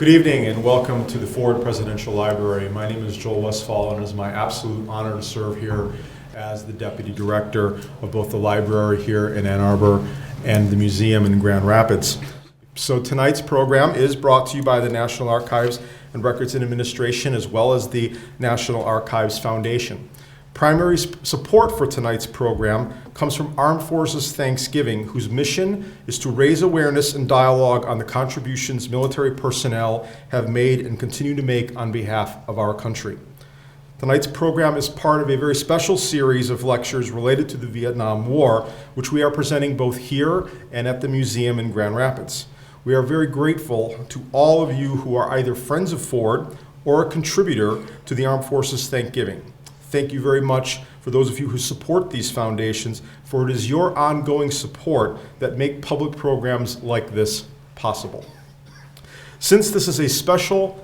Good evening and welcome to the Ford Presidential Library. My name is Joel Westfall and it is my absolute honor to serve here as the Deputy Director of both the library here in Ann Arbor and the museum in Grand Rapids. So tonight's program is brought to you by the National Archives and Records Administration as well as the National Archives Foundation. Primary support for tonight's program comes from Armed Forces Thanksgiving, whose mission is to raise awareness and dialogue on the contributions military personnel have made and continue to make on behalf of our country. Tonight's program is part of a very special series of lectures related to the Vietnam War, which we are presenting both here and at the museum in Grand Rapids. We are very grateful to all of you who are either friends of Ford or a contributor to the Armed Forces Thanksgiving. Thank you very much for those of you who support these foundations, for it is your ongoing support that make public programs like this possible. Since this is a special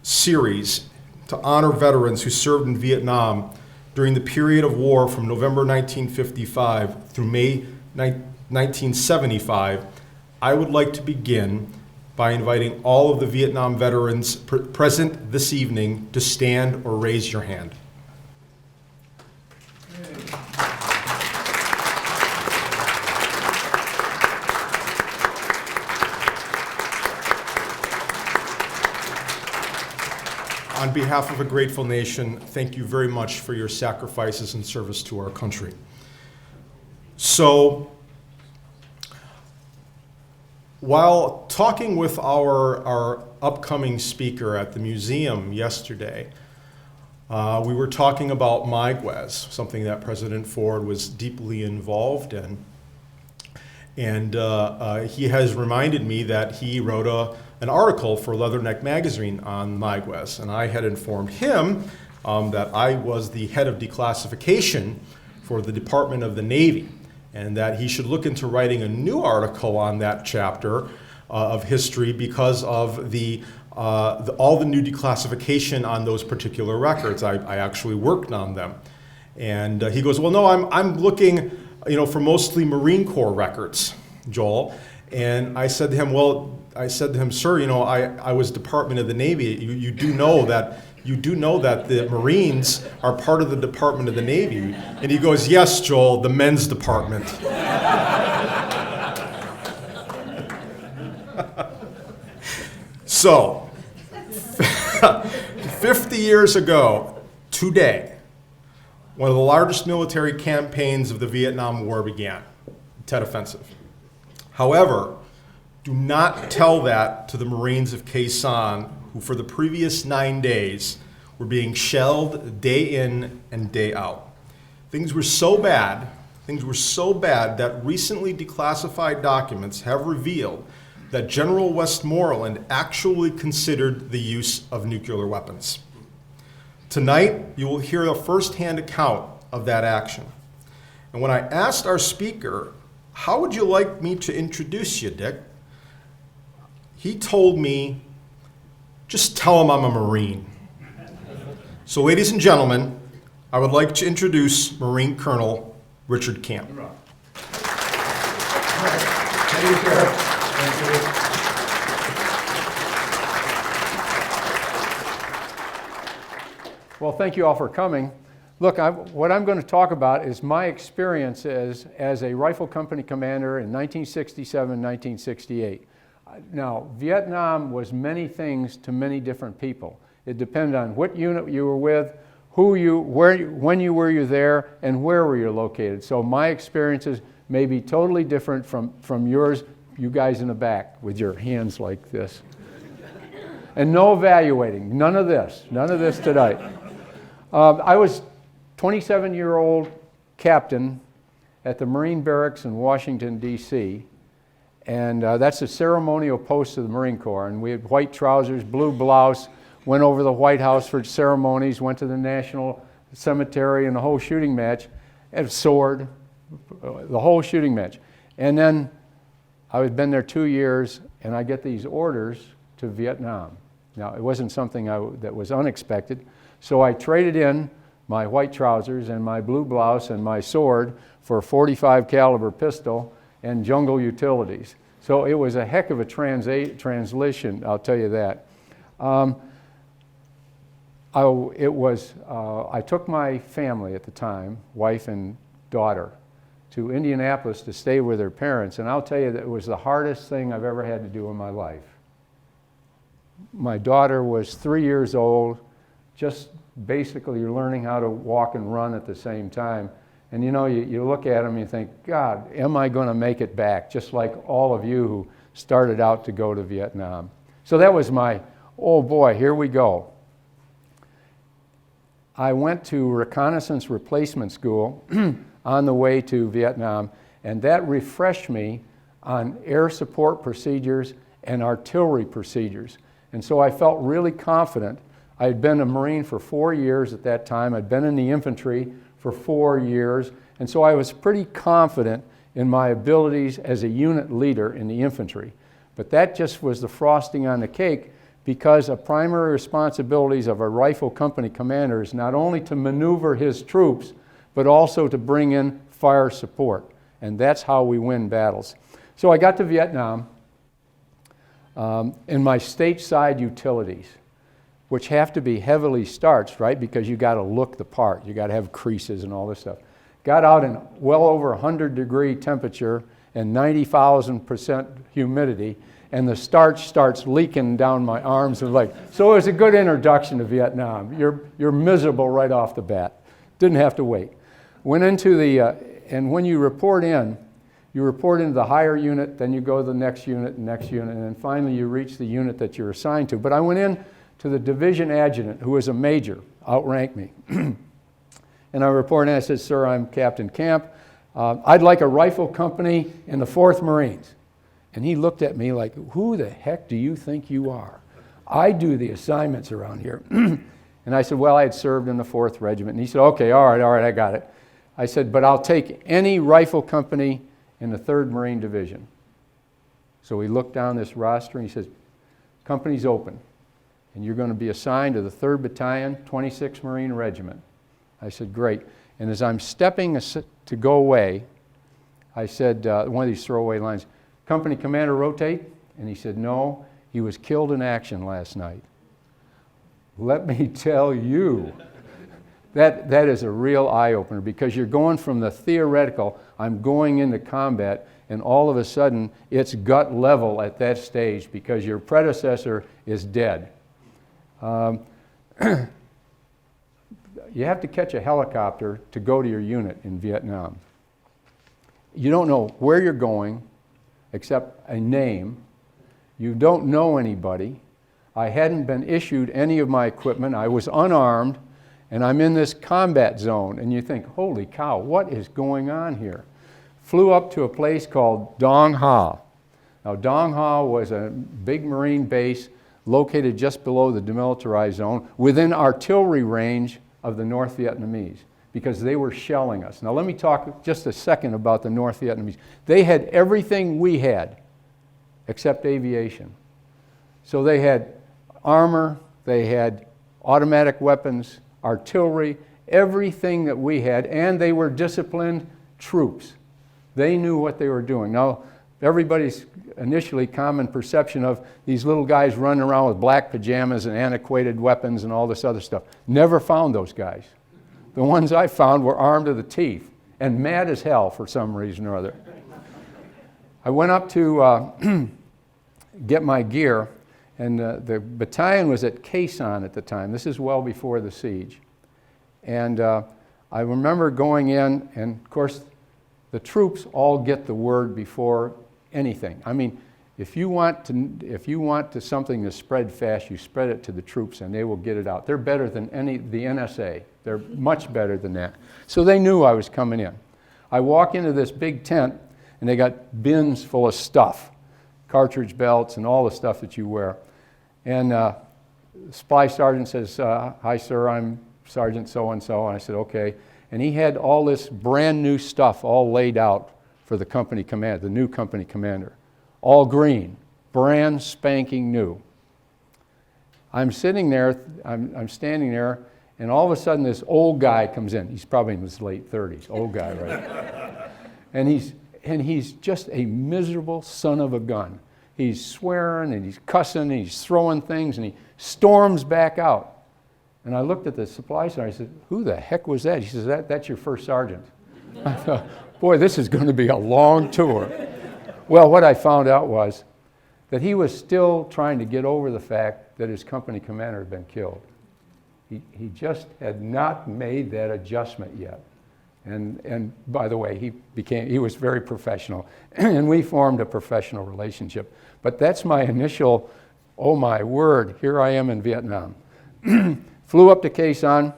series to honor veterans who served in Vietnam during the period of war from November 1955 through May 1975, I would like to begin by inviting all of the Vietnam veterans present this evening to stand or raise your hand. On behalf of a grateful nation, thank you very much for your sacrifices and service to our country. So, while talking with our upcoming speaker at the museum yesterday, we were talking about miigwes, something that President Ford was deeply involved in. And he has reminded me that he wrote an article for Leatherneck magazine on miigwes. And I had informed him that I was the head of declassification for the Department of the Navy, and that he should look into writing a new article on that chapter of history because of all the new declassification on those particular records. I actually worked on them. And he goes, well, no, I'm looking for mostly Marine Corps records, Joel. And I said to him, sir, I was Department of the Navy. You do know that the Marines are part of the Department of the Navy. And he goes, yes, Joel, the men's department. So, 50 years ago, today, one of the largest military campaigns of the Vietnam War began, the Tet Offensive. However, do not tell that to the Marines of Khe Sanh, who for the previous 9 days were being shelled day in and day out. Things were so bad that recently declassified documents have revealed that General Westmoreland actually considered the use of nuclear weapons. Tonight, you will hear a first-hand account of that action. And when I asked our speaker, how would you like me to introduce you, Dick? He told me, just tell him I'm a Marine. So ladies and gentlemen, I would like to introduce Marine Colonel Richard Camp. Thank you, Sheriff. Thank you. Well, thank you all for coming. Look, what I'm going to talk about is my experience as a rifle company commander in 1967, 1968. Now, Vietnam was many things to many different people. It depended on what unit you were with, when you were there, and where were you located. So my experiences may be totally different from yours, you guys in the back with your hands like this. And no evaluating, none of this tonight. I was 27-year-old captain at the Marine Barracks in Washington, D.C., and that's a ceremonial post of the Marine Corps. And we had white trousers, blue blouse, went over the White House for ceremonies, went to the National Cemetery and the whole shooting match, and a sword, the whole shooting match. And then I had been there 2 years, and I get these orders to Vietnam. Now, it wasn't something that was unexpected, so I traded in my white trousers and my blue blouse and my sword for a .45 caliber pistol and jungle utilities. So it was a heck of a translation, I'll tell you that. I took my family at the time, wife and daughter, to Indianapolis to stay with their parents, and I'll tell you that it was the hardest thing I've ever had to do in my life. My daughter was 3 years old, just basically learning how to walk and run at the same time. And you know, you look at them and you think, God, am I going to make it back? Just like all of you who started out to go to Vietnam. So that was my, oh boy, here we go. I went to reconnaissance replacement school on the way to Vietnam, and that refreshed me on air support procedures and artillery procedures. And so I felt really confident. I had been a Marine for 4 years at that time. I'd been in the infantry for 4 years, and so I was pretty confident in my abilities as a unit leader in the infantry. But that just was the frosting on the cake, because a primary responsibilities of a rifle company commander is not only to maneuver his troops, but also to bring in fire support. And that's how we win battles. So I got to Vietnam in my stateside utilities, which have to be heavily starched, right? Because you got to look the part. You got to have creases and all this stuff. Got out in well over 100-degree temperature and 90,000% humidity, and the starch starts leaking down my arms and legs. So it was a good introduction to Vietnam. You're miserable right off the bat. Didn't have to wait. Went into and when you report into the higher unit, then you go to the next unit, and then finally you reach the unit that you're assigned to. But I went in to the division adjutant, who was a major, outranked me. And I reported, and I said, sir, I'm Captain Camp. I'd like a rifle company in the 4th Marines. And he looked at me like, who the heck do you think you are? I do the assignments around here. And I said, well, I had served in the 4th Regiment. And he said, okay, all right, I got it. I said, but I'll take any rifle company in the 3rd Marine Division. So he looked down this roster and he says, company's open. And you're going to be assigned to the 3rd Battalion, 26th Marine Regiment. I said, great. And as I'm stepping to go away, I said, one of these throwaway lines, company commander rotate? And he said, no, he was killed in action last night. Let me tell you, that is a real eye-opener, because you're going from the theoretical, I'm going into combat, and all of a sudden it's gut level at that stage because your predecessor is dead. You have to catch a helicopter to go to your unit in Vietnam. You don't know where you're going except a name. You don't know anybody. I hadn't been issued any of my equipment. I was unarmed, and I'm in this combat zone. And you think, holy cow, what is going on here? Flew up to a place called Dong Ha. Now, Dong Ha was a big Marine base located just below the demilitarized zone, within artillery range of the North Vietnamese, because they were shelling us. Now let me talk just a second about the North Vietnamese. They had everything we had except aviation. So they had armor, they had automatic weapons, artillery, everything that we had, and they were disciplined troops. They knew what they were doing. Now, everybody's initially common perception of these little guys running around with black pajamas and antiquated weapons and all this other stuff. Never found those guys. The ones I found were armed to the teeth and mad as hell for some reason or other. I went up to get my gear, and the battalion was at Khe Sanh at the time. This is well before the siege. And I remember going in, and of course, the troops all get the word before anything. I mean, if you want something to spread fast, you spread it to the troops and they will get it out. They're better than the NSA. They're much better than that. So they knew I was coming in. I walk into this big tent and they got bins full of stuff, cartridge belts and all the stuff that you wear. And the supply sergeant says, hi sir, I'm Sergeant so-and-so. And I said, okay. And he had all this brand new stuff all laid out for the company commander, the new company commander. All green, brand spanking new. I'm sitting there, I'm standing there, and all of a sudden this old guy comes in. He's probably in his late 30s, old guy, right? And and he's just a miserable son of a gun. He's swearing and he's cussing and he's throwing things and he storms back out. And I looked at the supply sergeant. I said, "Who the heck was that?" He says, "That's your first sergeant." I thought, boy, this is going to be a long tour. Well, what I found out was that he was still trying to get over the fact that his company commander had been killed. He just had not made that adjustment yet. And by the way, he was very professional, and we formed a professional relationship. But that's my initial, oh my word, here I am in Vietnam. Flew up to Khe Sanh,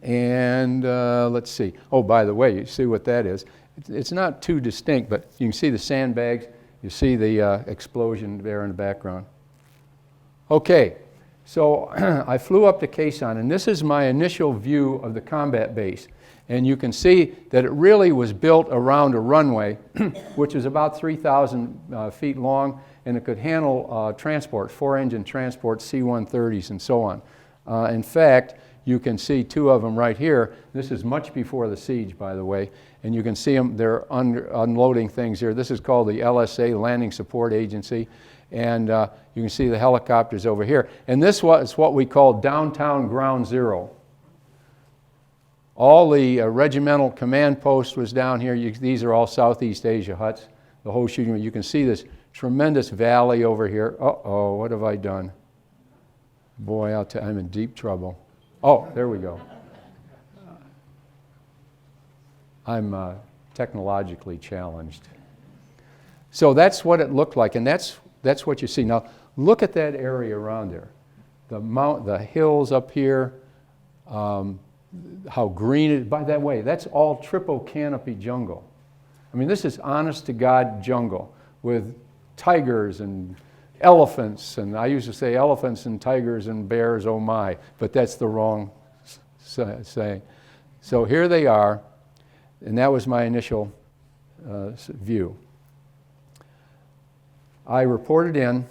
and let's see. Oh, by the way, you see what that is. It's not too distinct, but you can see the sandbags. You see the explosion there in the background. Okay, so I flew up to Khe Sanh, and this is my initial view of the combat base. And you can see that it really was built around a runway, which is about 3,000 feet long, and it could handle transport, 4-engine transport, C-130s, and so on. In fact, you can see two of them right here. This is much before the siege, by the way, and you can see them, they're unloading things here. This is called the LSA, Landing Support Agency, and you can see the helicopters over here. And this was what we call downtown ground zero. All the regimental command post was down here. These are all Southeast Asia huts, the whole shooting. You can see this tremendous valley over here. Uh-oh, what have I done? Boy, I'll tell you, I'm in deep trouble. Oh, there we go. I'm technologically challenged. So that's what it looked like, and that's what you see. Now, look at that area around there. The hills up here, how green it is. By that way, that's all triple canopy jungle. I mean, this is honest to God jungle with tigers and elephants, and I used to say elephants and tigers and bears, oh my, but that's the wrong saying. So here they are, and that was my initial view. I reported in,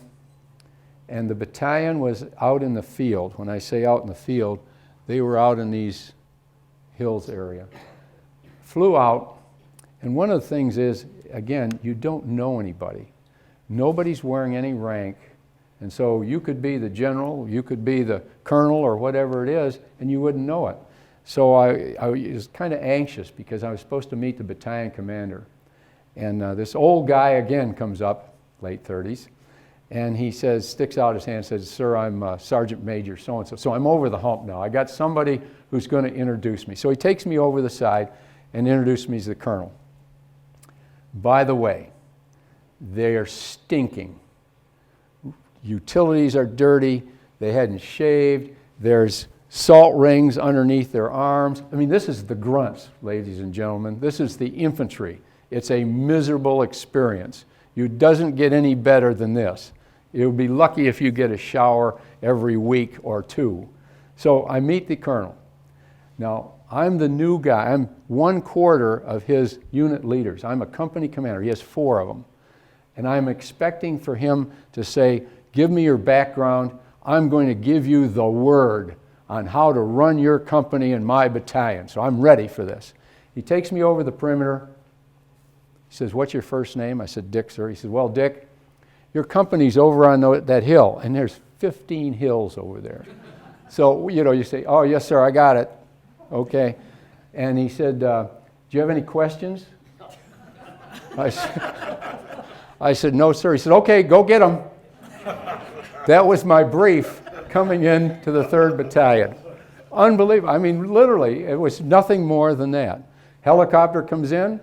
and the battalion was out in the field. When I say out in the field, they were out in these hills area. Flew out, and one of the things is, again, you don't know anybody. Nobody's wearing any rank, and so you could be the general, you could be the colonel or whatever it is, and you wouldn't know it. So I was kind of anxious because I was supposed to meet the battalion commander. And this old guy again comes up, late 30s, and he says, sticks out his hand and says, "Sir, I'm Sergeant Major so-and-so." So I'm over the hump now. I got somebody who's going to introduce me. So he takes me over the side and introduces me as the colonel. By the way, they are stinking. Utilities are dirty. They hadn't shaved. There's salt rings underneath their arms. I mean, this is the grunts, ladies and gentlemen. This is the infantry. It's a miserable experience. It doesn't get any better than this. You'll be lucky if you get a shower every week or two. So I meet the colonel. Now, I'm the new guy. I'm 1/4 of his unit leaders. I'm a company commander. He has 4 of them. And I'm expecting for him to say, "Give me your background. I'm going to give you the word on how to run your company and my battalion." So I'm ready for this. He takes me over the perimeter. He says, "What's your first name?" I said, "Dick, sir." He said, "Well, Dick, your company's over on that hill, and there's 15 hills over there." So, you say, "Oh, yes, sir, I got it." Okay. And he said, "Do you have any questions?" I said, "No, sir." He said, "Okay, go get them." That was my brief coming in to the 3rd Battalion. Unbelievable. I mean, literally, it was nothing more than that. Helicopter comes in.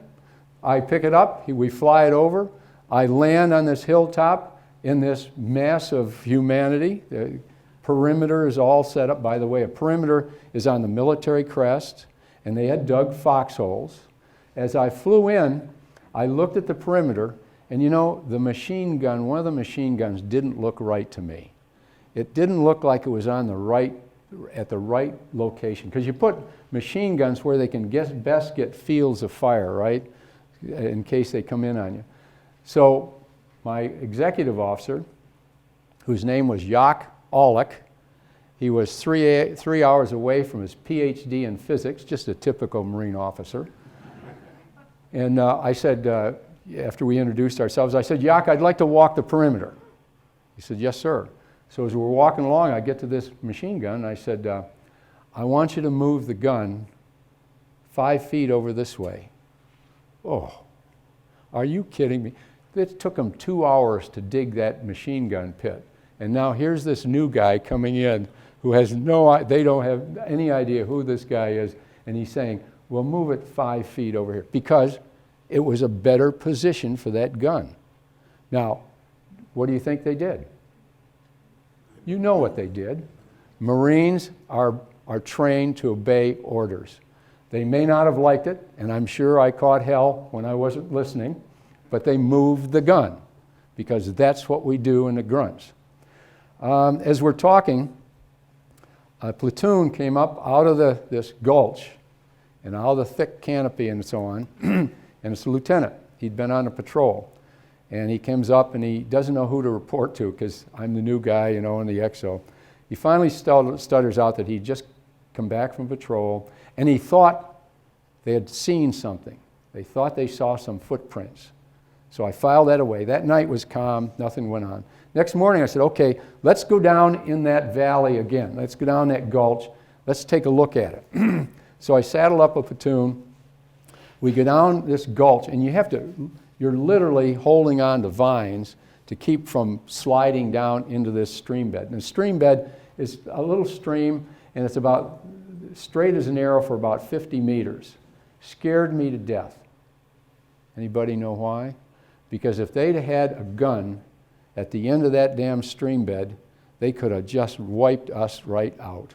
I pick it up. We fly it over. I land on this hilltop in this mass of humanity. The perimeter is all set up. By the way, a perimeter is on the military crest, and they had dug foxholes. As I flew in, I looked at the perimeter, and the machine gun, one of the machine guns didn't look right to me. It didn't look like it was on at the right location. Because you put machine guns where they can best get fields of fire, right? In case they come in on you. So my executive officer, whose name was Gerald R, he was 3 hours away from his PhD in physics, just a typical Marine officer. And I said, after we introduced ourselves, I said, Yak, I'd like to walk the perimeter. He said, yes, sir. So as we're walking along, I get to this machine gun, and I said, I want you to move the gun 5 feet over this way. Oh, are you kidding me? It took them 2 hours to dig that machine gun pit. And now here's this new guy coming in who has they don't have any idea who this guy is. And he's saying, well, move it 5 feet over here, because it was a better position for that gun. Now, what do you think they did? You know what they did. Marines are trained to obey orders. They may not have liked it, and I'm sure I caught hell when I wasn't listening, but they moved the gun, because that's what we do in the grunts. As we're talking, a platoon came up out of this gulch and out of the thick canopy and so on, and it's a lieutenant. He'd been on a patrol, and he comes up and he doesn't know who to report to, because I'm the new guy, in the XO. He finally stutters out that he'd just come back from patrol, and he thought they had seen something. They thought they saw some footprints. So I filed that away. That night was calm, nothing went on. Next morning I said, okay, let's go down in that valley again. Let's go down that gulch. Let's take a look at it. So I saddled up a platoon. We go down this gulch, and you're literally holding on to vines to keep from sliding down into this stream bed. And the stream bed is a little stream, and it's about straight as an arrow for about 50 meters. Scared me to death. Anybody know why? Because if they'd had a gun at the end of that damn stream bed, they could have just wiped us right out.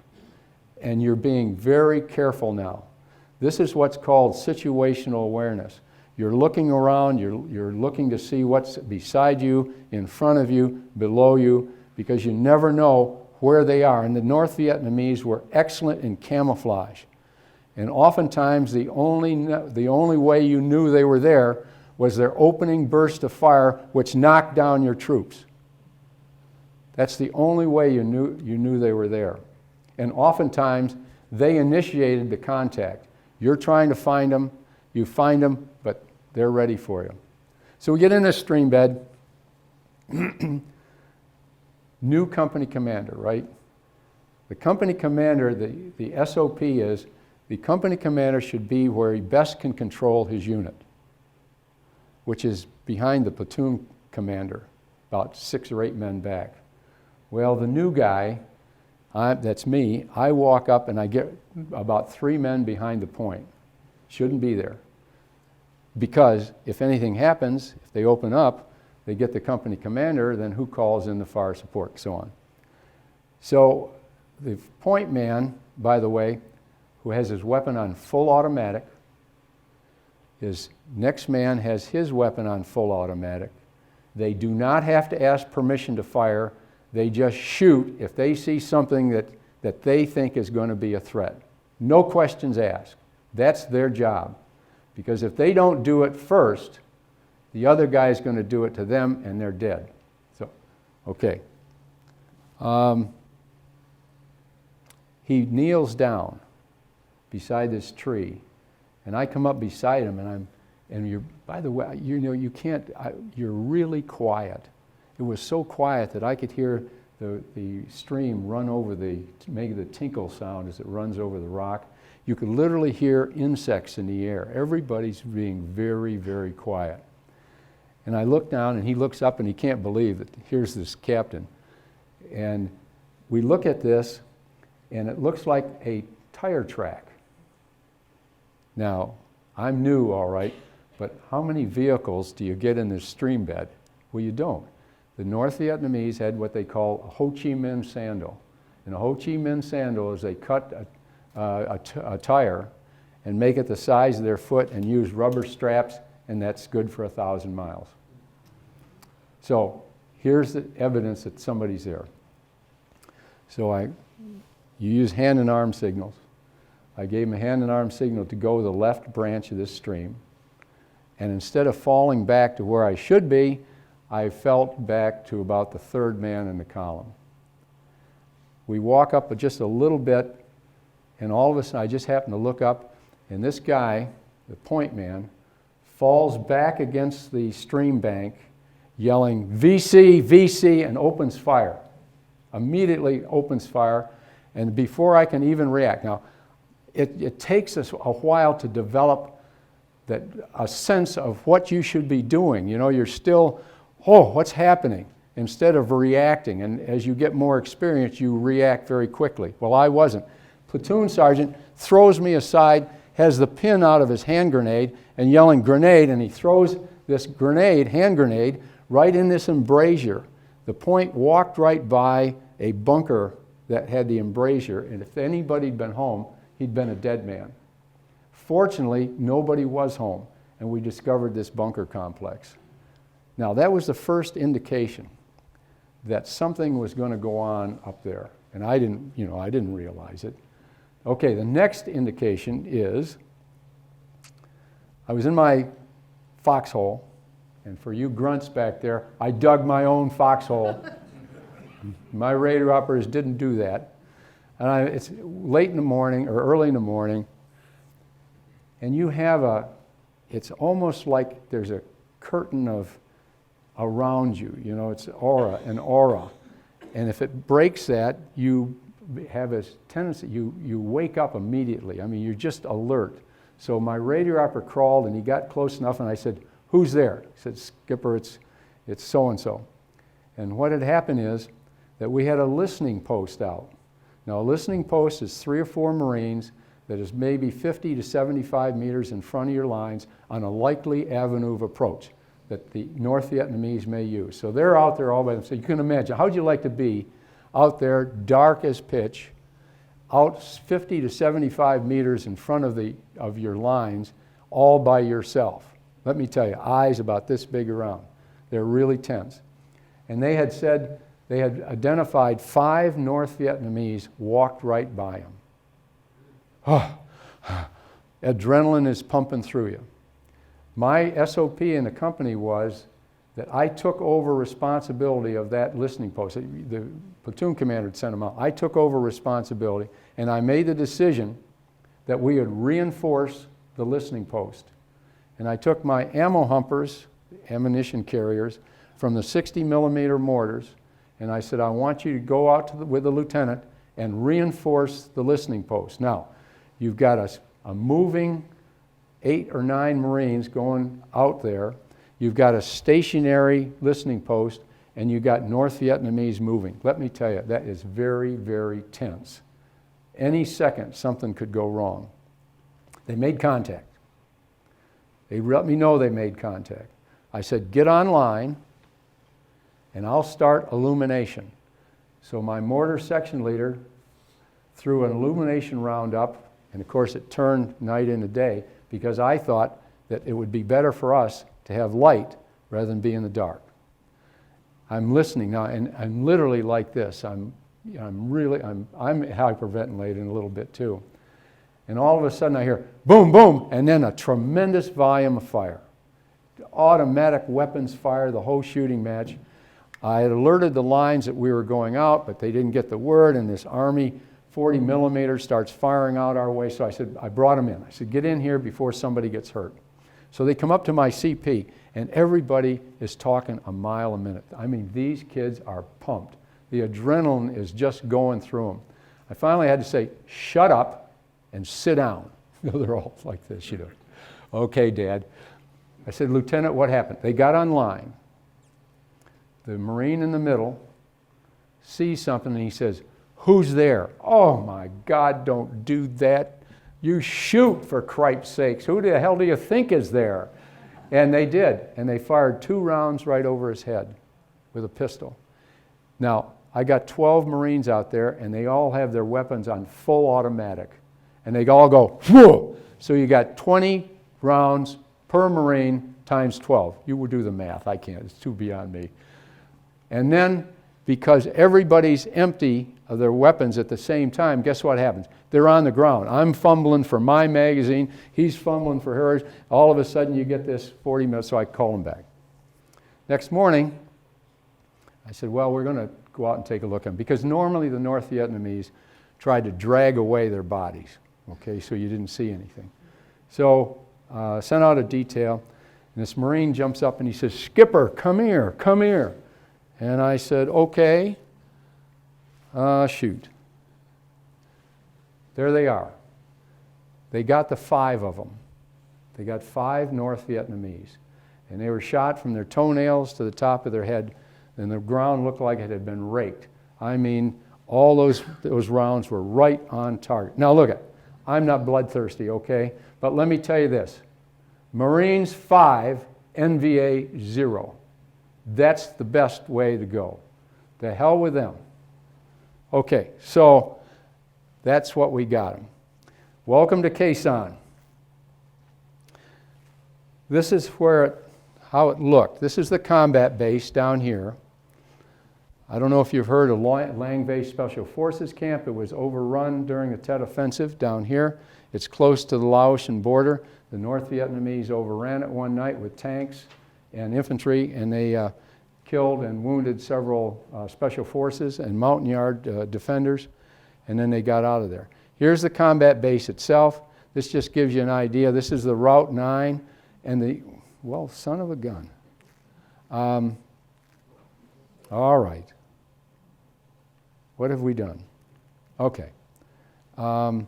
And you're being very careful now. This is what's called situational awareness. You're looking around, you're looking to see what's beside you, in front of you, below you, because you never know where they are. And the North Vietnamese were excellent in camouflage. And oftentimes the only way you knew they were there was their opening burst of fire, which knocked down your troops. That's the only way you knew they were there. And oftentimes they initiated the contact. You're trying to find them, you find them, but they're ready for you. So we get in this stream bed. New company commander, right? The company commander, the SOP is, the company commander should be where he best can control his unit, which is behind the platoon commander, about 6 or 8 men back. Well, the new guy, that's me, I walk up and I get about 3 men behind the point. Shouldn't be there. Because if anything happens, if they open up, they get the company commander, then who calls in the fire support, so on. So the point man, by the way, who has his weapon on full automatic, his next man has his weapon on full automatic. They do not have to ask permission to fire. They just shoot if they see something that they think is going to be a threat. No questions asked. That's their job. Because if they don't do it first, the other guy is going to do it to them, and they're dead. So, okay. He kneels down beside this tree, and I come up beside him, and you're, by the way, you can't, you're really quiet. It was so quiet that I could hear the stream run over make the tinkle sound as it runs over the rock. You could literally hear insects in the air. Everybody's being very, very quiet. And I look down, and he looks up, and he can't believe that here's this captain. And we look at this, and it looks like a tire track. Now, I'm new, all right, but how many vehicles do you get in this stream bed? Well, you don't. The North Vietnamese had what they call a Ho Chi Minh sandal. And a Ho Chi Minh sandal is they cut a tire and make it the size of their foot and use rubber straps, and that's good for 1,000 miles. So here's the evidence that somebody's there. So you use hand and arm signals. I gave him a hand and arm signal to go to the left branch of this stream. And instead of falling back to where I should be, I felt back to about the 3rd man in the column. We walk up just a little bit, and all of a sudden I just happened to look up, and this guy, the point man, falls back against the stream bank, yelling, "VC, VC," and opens fire. Immediately opens fire, and before I can even react. Now, it takes us a while to develop a sense of what you should be doing. You know, you're still, oh, what's happening? Instead of reacting. And as you get more experience, you react very quickly. Well, I wasn't. Platoon sergeant throws me aside, has the pin out of his hand grenade, and yelling, "Grenade," and he throws this grenade, hand grenade, right in this embrasure. The point walked right by a bunker that had the embrasure, and if anybody had been home, he'd been a dead man. Fortunately, nobody was home, and we discovered this bunker complex. Now, that was the first indication that something was going to go on up there, and I didn't realize it. Okay, the next indication is I was in my foxhole, and for you grunts back there, I dug my own foxhole. My radar operators didn't do that. And it's late in the morning or early in the morning, and you have it's almost like there's a curtain around you, you know, it's an aura. And if it breaks that, you have a tendency, you wake up immediately. I mean, you're just alert. So my radio operator crawled, and he got close enough, and I said, "Who's there?" He said, "Skipper, it's so-and-so." And what had happened is that we had a listening post out. Now, a listening post is 3 or 4 Marines that is maybe 50 to 75 meters in front of your lines on a likely avenue of approach that the North Vietnamese may use. So they're out there all by themselves. You can imagine, how'd you like to be out there, dark as pitch, out 50 to 75 meters in front of your lines, all by yourself? Let me tell you, eyes about this big around. They're really tense. And they had said, they had identified 5 North Vietnamese walked right by them. Oh, adrenaline is pumping through you. My SOP in the company was that I took over responsibility of that listening post. The platoon commander had sent them out. I took over responsibility, and I made the decision that we would reinforce the listening post. And I took my ammo humpers, ammunition carriers, from the 60 millimeter mortars, and I said, I want you to go out with the lieutenant and reinforce the listening post. Now, you've got a moving 8 or 9 Marines going out there. You've got a stationary listening post, and you've got North Vietnamese moving. Let me tell you, that is very, very tense. Any second, something could go wrong. They made contact. They let me know they made contact. I said, get online, and I'll start illumination. So my mortar section leader threw an illumination round up, and of course it turned night into day, because I thought that it would be better for us to have light rather than be in the dark. I'm listening now, and I'm literally like this. I'm hyperventilating a little bit too. And all of a sudden I hear boom, boom, and then a tremendous volume of fire. Automatic weapons fire, the whole shooting match. I had alerted the lines that we were going out, but they didn't get the word, and this Army 40 millimeter starts firing out our way. So I brought them in. I said, get in here before somebody gets hurt. So they come up to my CP, and everybody is talking a mile a minute. I mean, these kids are pumped. The adrenaline is just going through them. I finally had to say, shut up and sit down. They're all like this, you know. Okay, Dad. I said, Lieutenant, what happened? They got online. The Marine in the middle sees something, and he says, who's there? Oh, my God, don't do that. You shoot, for Cripe's sakes. Who the hell do you think is there? And they did, and they fired 2 rounds right over his head with a pistol. Now, I got 12 Marines out there, and they all have their weapons on full automatic. And they all go, whoa! So you got 20 rounds per Marine times 12. You would do the math. I can't. It's too beyond me. And then, because everybody's empty of their weapons at the same time, guess what happens? They're on the ground. I'm fumbling for my magazine. He's fumbling for hers. All of a sudden, you get this 40 minutes, so I call him back. Next morning, I said, well, we're going to go out and take a look at them. Because normally the North Vietnamese tried to drag away their bodies, okay, so you didn't see anything. So sent out a detail. And this Marine jumps up and he says, "Skipper, come here, come here." And I said, "Okay." Shoot. There they are. They got the 5 of them. They got 5 North Vietnamese. And they were shot from their toenails to the top of their head, and the ground looked like it had been raked. I mean, all those rounds were right on target. Now look, I'm not bloodthirsty, okay? But let me tell you this. Marines 5, NVA 0. That's the best way to go. The hell with them. Okay, so that's what we got them. Welcome to Khe Sanh. This is how it looked. This is the combat base down here. I don't know if you've heard of Lang Bay Special Forces Camp. It was overrun during the Tet Offensive down here. It's close to the Laotian border. The North Vietnamese overran it one night with tanks and infantry, and they killed and wounded several special forces and mountain yard defenders, and then they got out of there. Here's the combat base itself. This just gives you an idea. This is the Route 9 and the, well, son of a gun. All right. What have we done? Okay. And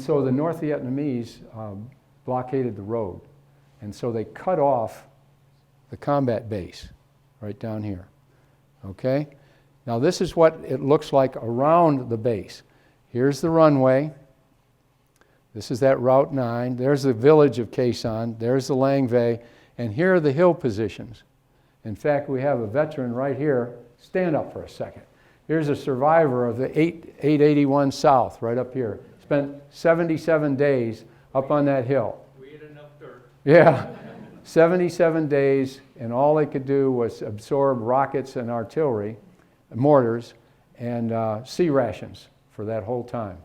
so the North Vietnamese blockaded the road. And so they cut off the combat base right down here. Okay? Now this is what it looks like around the base. Here's the runway. This is that Route 9. There's the village of Khe Sanh. There's the Lang Bay. And here are the hill positions. In fact, we have a veteran right here. Stand up for a second. Here's a survivor of the 881 South right up here. Spent 77 days up on that hill. We ate enough dirt. Yeah, 77 days, and all they could do was absorb rockets and artillery, mortars, and sea rations for that whole time.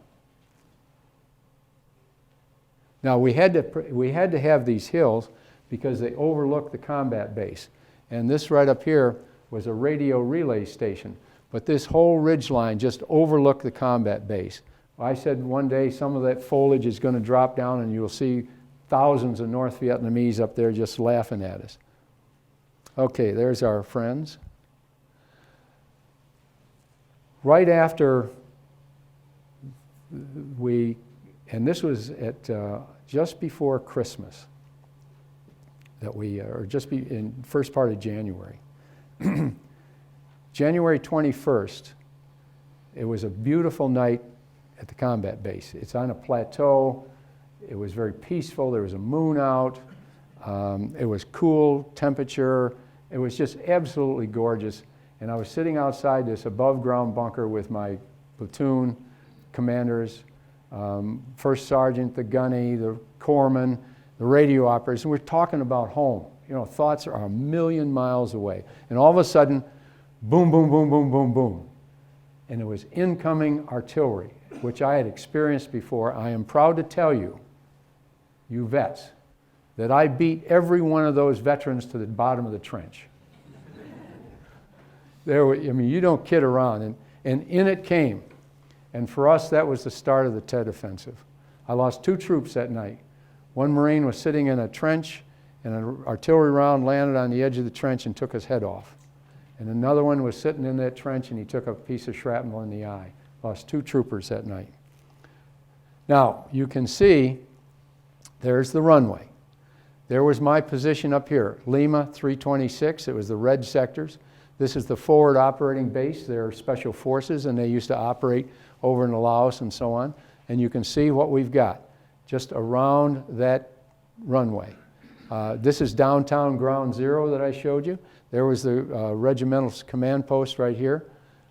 Now we had to have these hills because they overlooked the combat base. And this right up here was a radio relay station. But this whole ridge line just overlooked the combat base. I said one day some of that foliage is going to drop down and you'll see thousands of North Vietnamese up there just laughing at us. Okay, there's our friends. Right after and this was at just before Christmas, in first part of January. January 21st, it was a beautiful night at the combat base. It's on a plateau. It was very peaceful. There was a moon out. It was cool temperature. It was just absolutely gorgeous. And I was sitting outside this above ground bunker with my platoon commanders, First Sergeant, the gunny, the corpsman, the radio operators, and we're talking about home. You know, thoughts are a million miles away. And all of a sudden, boom, boom, boom, boom, boom, boom. And it was incoming artillery, which I had experienced before. I am proud to tell you, you vets, that I beat every one of those veterans to the bottom of the trench. You don't kid around. And in it came. And for us, that was the start of the Tet Offensive. I lost 2 troops that night. One Marine was sitting in a trench, and an artillery round landed on the edge of the trench and took his head off. And another one was sitting in that trench, and he took a piece of shrapnel in the eye. Lost 2 troopers that night. Now, you can see, there's the runway. There was my position up here, Lima 326. It was the red sectors. This is the forward operating base. They're special forces, and they used to operate over in Laos and so on. And you can see what we've got just around that runway. This is downtown ground zero that I showed you. There was the regimental command post right here.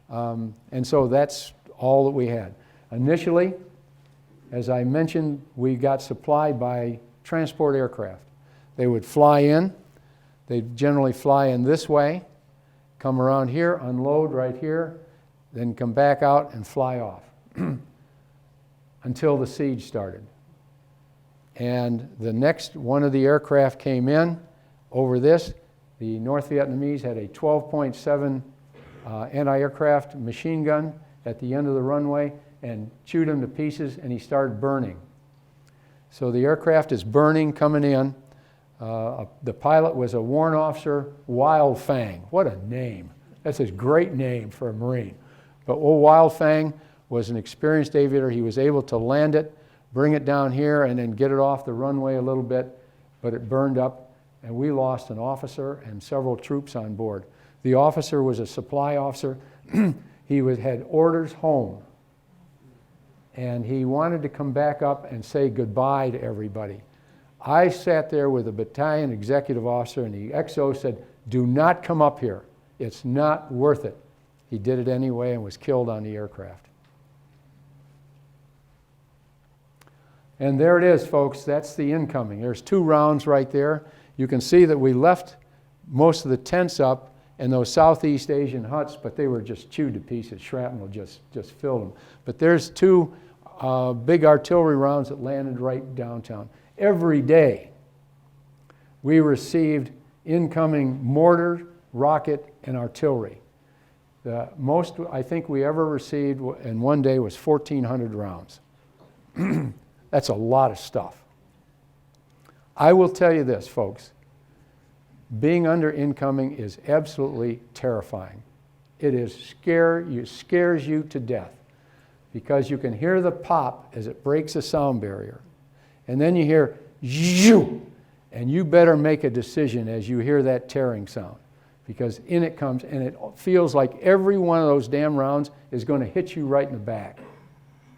And so that's all that we had. Initially, as I mentioned, we got supplied by transport aircraft. They would fly in. They'd generally fly in this way, come around here, unload right here, then come back out and fly off until the siege started. And the next one of the aircraft came in over this. The North Vietnamese had a 12.7 anti-aircraft machine gun at the end of the runway and chewed him to pieces, and he started burning. So the aircraft is burning, coming in. The pilot was a warrant officer, Wild Fang. What a name. That's a great name for a Marine. But old Wild Fang was an experienced aviator. He was able to land it, bring it down here, and then get it off the runway a little bit, but it burned up, and we lost an officer and several troops on board. The officer was a supply officer. He had orders home, and he wanted to come back up and say goodbye to everybody. I sat there with a battalion executive officer, and the XO said, "Do not come up here. It's not worth it." He did it anyway and was killed on the aircraft. And there it is, folks. That's the incoming. There's 2 rounds right there. You can see that we left most of the tents up in those Southeast Asian huts, but they were just chewed to pieces. Shrapnel just filled them. But there's 2 big artillery rounds that landed right downtown. Every day we received incoming mortar, rocket, and artillery. The most I think we ever received in one day was 1,400 rounds. That's a lot of stuff. I will tell you this, folks. Being under incoming is absolutely terrifying. It scares you to death because you can hear the pop as it breaks a sound barrier. And then you hear, "Zhoo!" And you better make a decision as you hear that tearing sound, because in it comes, and it feels like every one of those damn rounds is going to hit you right in the back.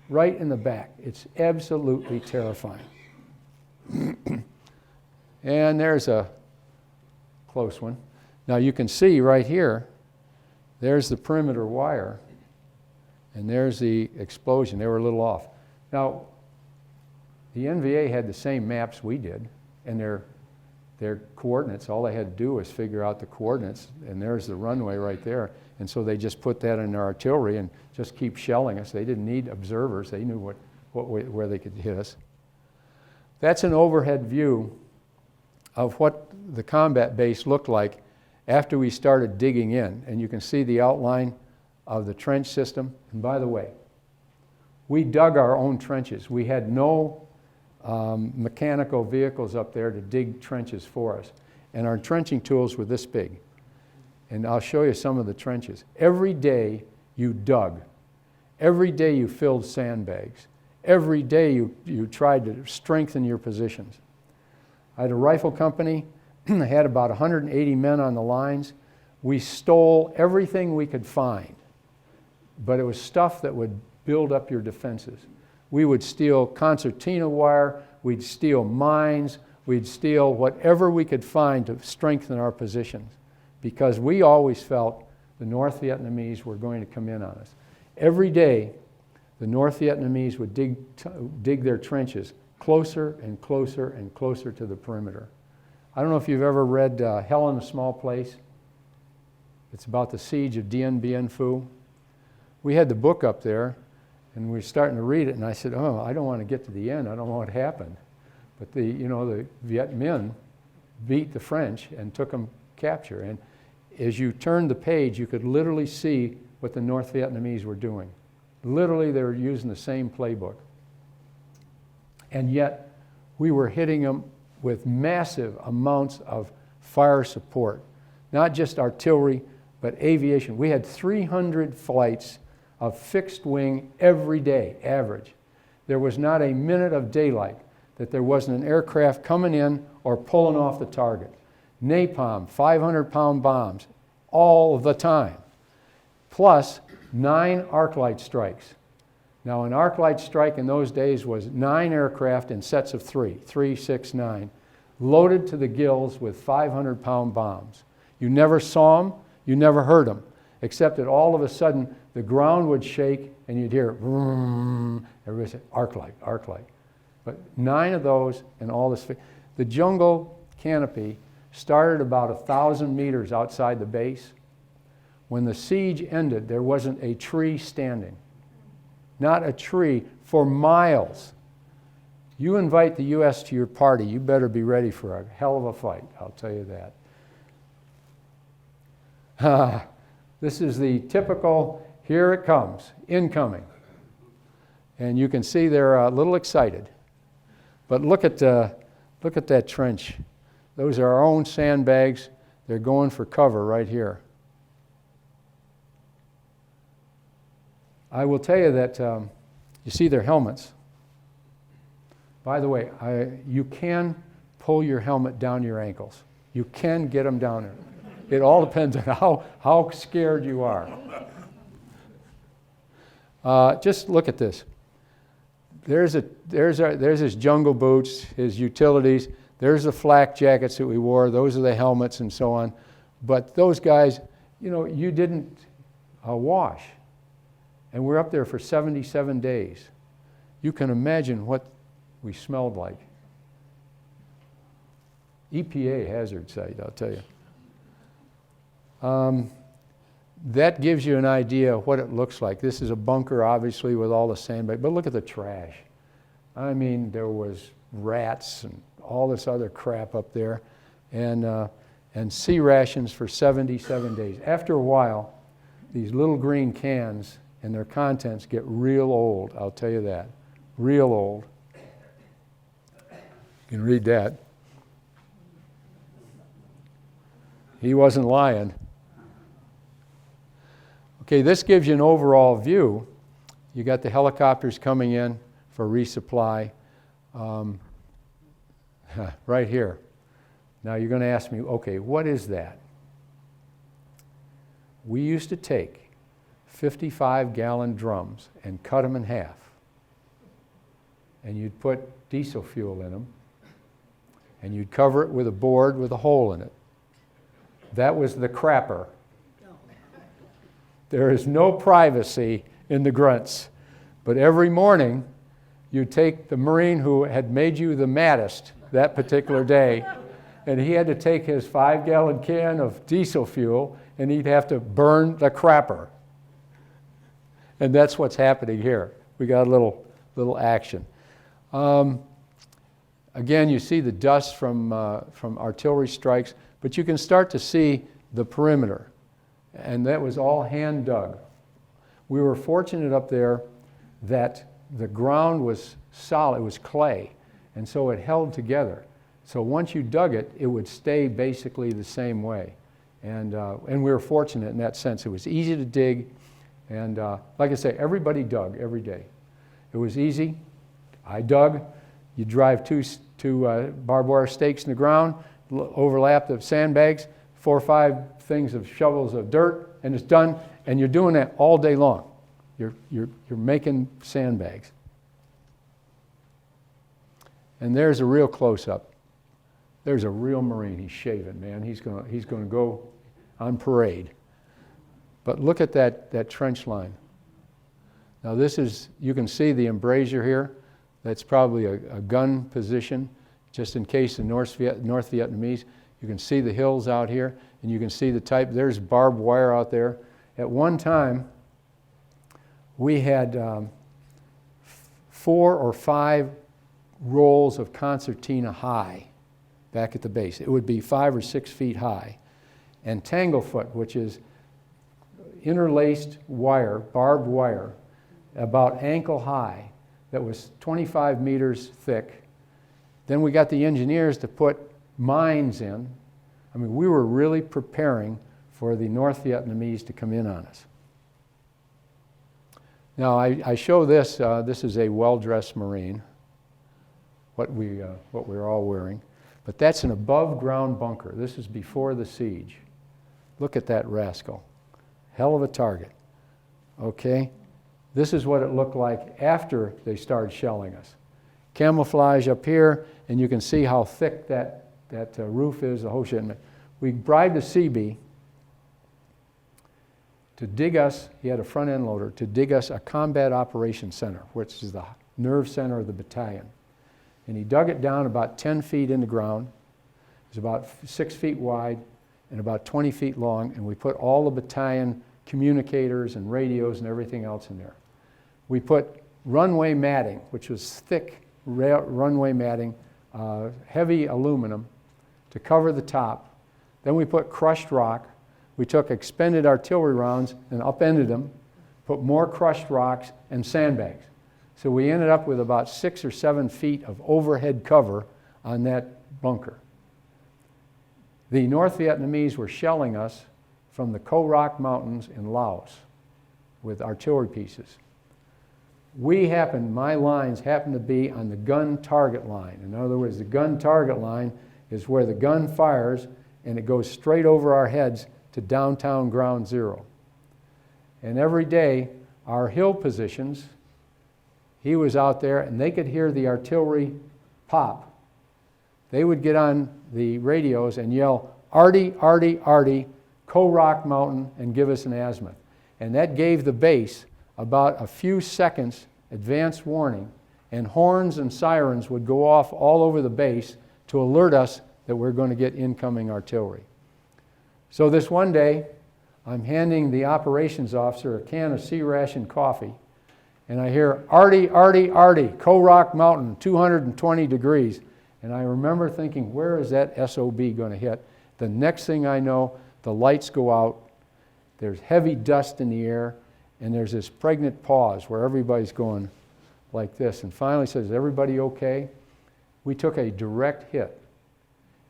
Right in the back. It's absolutely terrifying. And there's a close one. Now you can see right here, there's the perimeter wire, and there's the explosion. They were a little off. Now, the NVA had the same maps we did, and their coordinates. All they had to do was figure out the coordinates, and there's the runway right there. And so they just put that in their artillery and just keep shelling us. They didn't need observers. They knew where they could hit us. That's an overhead view of what the combat base looked like after we started digging in. And you can see the outline of the trench system. And by the way, we dug our own trenches. We had no mechanical vehicles up there to dig trenches for us. And our trenching tools were this big. And I'll show you some of the trenches. Every day you dug. Every day you filled sandbags. Every day you tried to strengthen your positions. I had a rifle company. I had about 180 men on the lines. We stole everything we could find, but it was stuff that would build up your defenses. We would steal concertina wire, we'd steal mines, we'd steal whatever we could find to strengthen our positions, because we always felt the North Vietnamese were going to come in on us. Every day, the North Vietnamese would dig their trenches closer and closer and closer to the perimeter. I don't know if you've ever read Hell in a Small Place. It's about the siege of Dien Bien Phu. We had the book up there, and we were starting to read it, and I said, "Oh, I don't want to get to the end. I don't know what happened." But the Viet Minh beat the French and took them capture. And as you turned the page, you could literally see what the North Vietnamese were doing. Literally, they were using the same playbook. And yet, we were hitting them with massive amounts of fire support. Not just artillery, but aviation. We had 300 flights of fixed wing every day, average. There was not a minute of daylight that there wasn't an aircraft coming in or pulling off the target. Napalm, 500-pound bombs, all the time. Plus 9 arc light strikes. Now, an arc light strike in those days was 9 aircraft in sets of 3, 6, 9, loaded to the gills with 500-pound bombs. You never saw them, you never heard them, except that all of a sudden the ground would shake and you'd hear, vroom, everybody said, arc light, arc light. But 9 of those and all this. The jungle canopy started about 1,000 meters outside the base. When the siege ended, there wasn't a tree standing. Not a tree for miles. You invite the U.S. to your party, you better be ready for a hell of a fight, I'll tell you that. This is the typical, here it comes, incoming. And you can see they're a little excited. But look at that trench. Those are our own sandbags. They're going for cover right here. I will tell you that you see their helmets. By the way, you can pull your helmet down your ankles. You can get them down there. It all depends on how scared you are. Just look at this. There's his jungle boots, his utilities. There's the flak jackets that we wore. Those are the helmets and so on. But those guys, you didn't wash. And we're up there for 77 days. You can imagine what we smelled like. EPA hazard site, I'll tell you. That gives you an idea of what it looks like. This is a bunker, obviously, with all the sandbags. But look at the trash. I mean, there was rats and all this other crap up there. And sea rations for 77 days. After a while, these little green cans and their contents get real old, I'll tell you that. Real old. You can read that. He wasn't lying. Okay, this gives you an overall view. You got the helicopters coming in for resupply right here. Now you're going to ask me, okay, what is that? We used to take 55-gallon drums and cut them in half. And you'd put diesel fuel in them. And you'd cover it with a board with a hole in it. That was the crapper. There is no privacy in the grunts. But every morning, you'd take the Marine who had made you the maddest that particular day, and he had to take his 5-gallon can of diesel fuel, and he'd have to burn the crapper. And that's what's happening here. We got a little action. Again, you see the dust from artillery strikes, but you can start to see the perimeter. And that was all hand dug. We were fortunate up there that the ground was solid, it was clay, and so it held together. So once you dug it, it would stay basically the same way. And we were fortunate in that sense. It was easy to dig, and like I say, everybody dug every day. It was easy. I dug. You drive two barbed wire stakes in the ground, overlap the sandbags, 4 or 5 things of shovels of dirt, and it's done. And you're doing that all day long. You're making sandbags. And there's a real close-up. There's a real Marine. He's shaving, man. He's going to go on parade. But look at that trench line. Now this is, you can see the embrasure here. That's probably a gun position, just in case the North Vietnamese. You can see the hills out here, and you can see the type. There's barbed wire out there. At one time, we had 4 or 5 rolls of concertina high back at the base. It would be 5 or 6 feet high. And tanglefoot, which is interlaced wire, barbed wire, about ankle high, that was 25 meters thick. Then we got the engineers to put mines in. I mean, we were really preparing for the North Vietnamese to come in on us. Now, I show this. This is a well-dressed Marine, what we're all wearing. But that's an above-ground bunker. This is before the siege. Look at that rascal. Hell of a target. Okay? This is what it looked like after they started shelling us. Camouflage up here, and you can see how thick that roof is, the whole shit. We bribed a CB to dig us, he had a front end loader, to dig us a combat operations center, which is the nerve center of the battalion. And he dug it down about 10 feet in the ground. It was about 6 feet wide and about 20 feet long, and we put all the battalion communicators and radios and everything else in there. We put runway matting, which was thick runway matting, heavy aluminum to cover the top. Then we put crushed rock. We took expended artillery rounds and upended them, put more crushed rocks and sandbags. So we ended up with about 6 or 7 feet of overhead cover on that bunker. The North Vietnamese were shelling us from the Khe Sanh Mountains in Laos with artillery pieces. My lines happened to be on the gun target line. In other words, the gun target line is where the gun fires and it goes straight over our heads to downtown ground zero. And every day, our hill positions, he was out there and they could hear the artillery pop. They would get on the radios and yell, "Arty, Arty, Arty, Khe Sanh Mountain," and give us an azimuth. And that gave the base about a few seconds advance warning, and horns and sirens would go off all over the base to alert us that we're going to get incoming artillery. So this one day, I'm handing the operations officer a can of C-ration coffee, and I hear, "Arty, Arty, Arty, Khe Sanh Mountain, 220 degrees." And I remember thinking, where is that SOB going to hit? The next thing I know, the lights go out, there's heavy dust in the air, and there's this pregnant pause where everybody's going like this. And finally says, "Is everybody okay?" We took a direct hit.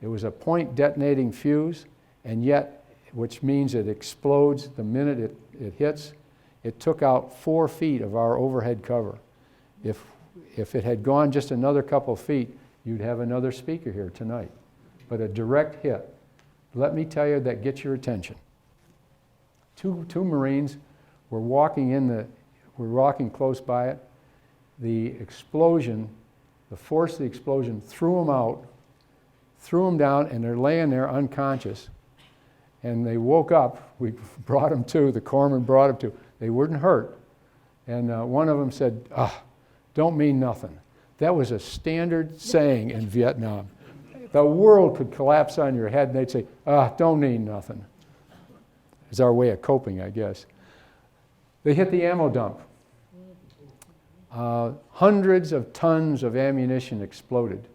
It was a point detonating fuse, and yet, which means it explodes the minute it hits. It took out 4 feet of our overhead cover. If it had gone just another couple feet, you'd have another speaker here tonight. But a direct hit, let me tell you, that gets your attention. Two Marines were walking close by it. The explosion, the force of the explosion threw them out, threw them down, and they're laying there unconscious. And they woke up. We brought them to, the corpsman brought them to. They weren't hurt. And one of them said, "Don't mean nothing." That was a standard saying in Vietnam. The world could collapse on your head and they'd say, "Don't mean nothing." It's our way of coping, I guess. They hit the ammo dump. Hundreds of tons of ammunition exploded.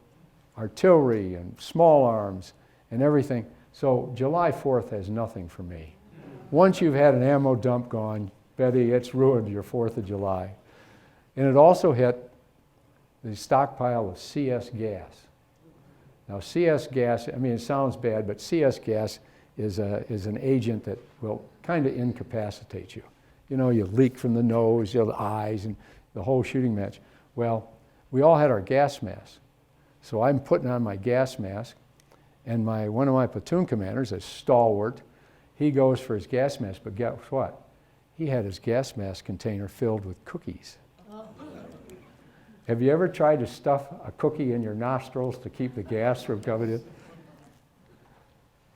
Artillery and small arms and everything. So July 4th has nothing for me. Once you've had an ammo dump gone, Betty, it's ruined your 4th of July. And it also hit the stockpile of CS gas. Now CS gas, I mean it sounds bad, but CS gas is an agent that will kind of incapacitate you. You know, you leak from the nose, the eyes, and the whole shooting match. Well, we all had our gas masks. So I'm putting on my gas mask, and one of my platoon commanders, a stalwart, he goes for his gas mask, but guess what? He had his gas mask container filled with cookies. Have you ever tried to stuff a cookie in your nostrils to keep the gas from coming in?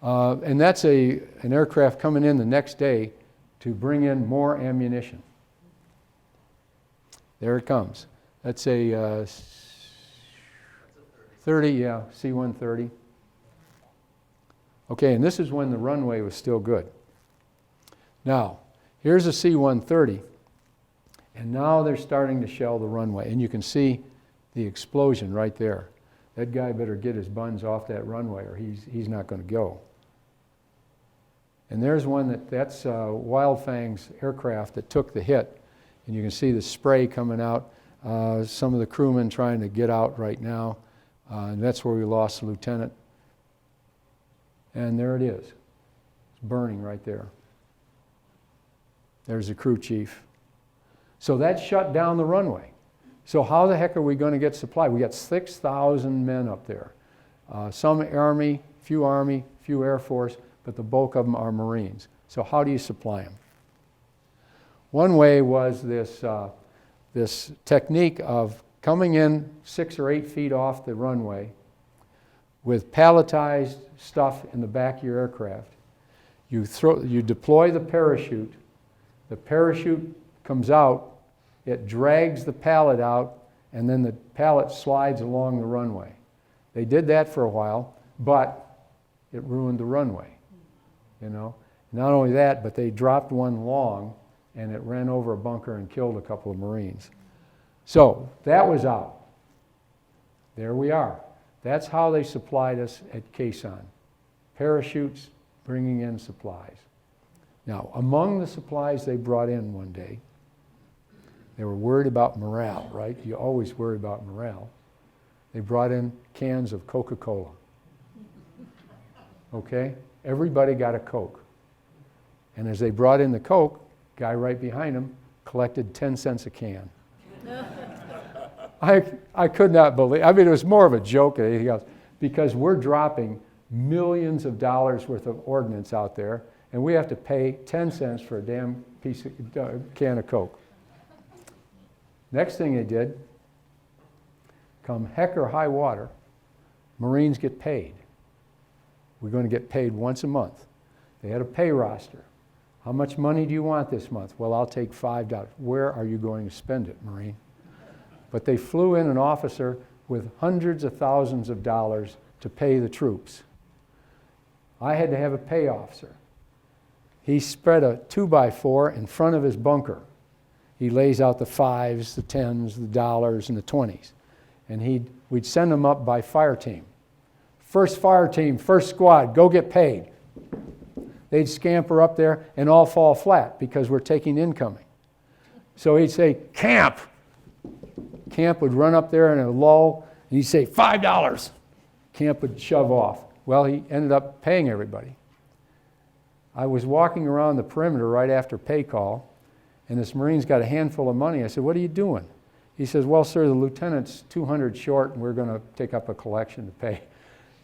And that's an aircraft coming in the next day to bring in more ammunition. There it comes. That's a 30, yeah, C-130. Okay, and this is when the runway was still good. Now, here's a C-130, and now they're starting to shell the runway, and you can see the explosion right there. That guy better get his buns off that runway or he's not going to go. And there's one that's Wild Fang's aircraft that took the hit, and you can see the spray coming out. Some of the crewmen trying to get out right now, and that's where we lost the lieutenant. And there it is. It's burning right there. There's the crew chief. So that shut down the runway. So how the heck are we going to get supply? We got 6,000 men up there. Some Army, few Air Force, but the bulk of them are Marines. So how do you supply them? One way was this technique of coming in 6 or 8 feet off the runway with palletized stuff in the back of your aircraft. You deploy the parachute comes out, it drags the pallet out, and then the pallet slides along the runway. They did that for a while, but it ruined the runway, you know. Not only that, but they dropped one long, and it ran over a bunker and killed a couple of Marines. So that was out. There we are. That's how they supplied us at Khe Sanh. Parachutes bringing in supplies. Now, among the supplies they brought in one day, they were worried about morale, right? You always worry about morale. They brought in cans of Coca-Cola. okay? Everybody got a Coke. And as they brought in the Coke, guy right behind him collected 10 cents a can. I could not believe, I mean, it was more of a joke than anything else, because we're dropping millions of dollars worth of ordnance out there, and we have to pay 10 cents for a damn piece of can of Coke. Next thing they did, come heck or high water, Marines get paid. We're going to get paid once a month. They had a pay roster. How much money do you want this month? Well, I'll take $5. Where are you going to spend it, Marine? But they flew in an officer with hundreds of thousands of dollars to pay the troops. I had to have a pay officer. He spread a 2x4 in front of his bunker. He lays out the 5s, the 10s, the dollars, and the 20s. And we'd send them up by fire team. First fire team, first squad, go get paid. They'd scamper up there and all fall flat because we're taking incoming. So he'd say, camp. Camp would run up there in a lull, and he'd say, $5. Camp would shove off. Well, he ended up paying everybody. I was walking around the perimeter right after pay call, and this Marine's got a handful of money. I said, what are you doing? He says, well, sir, the lieutenant's 200 short, and we're going to take up a collection to pay.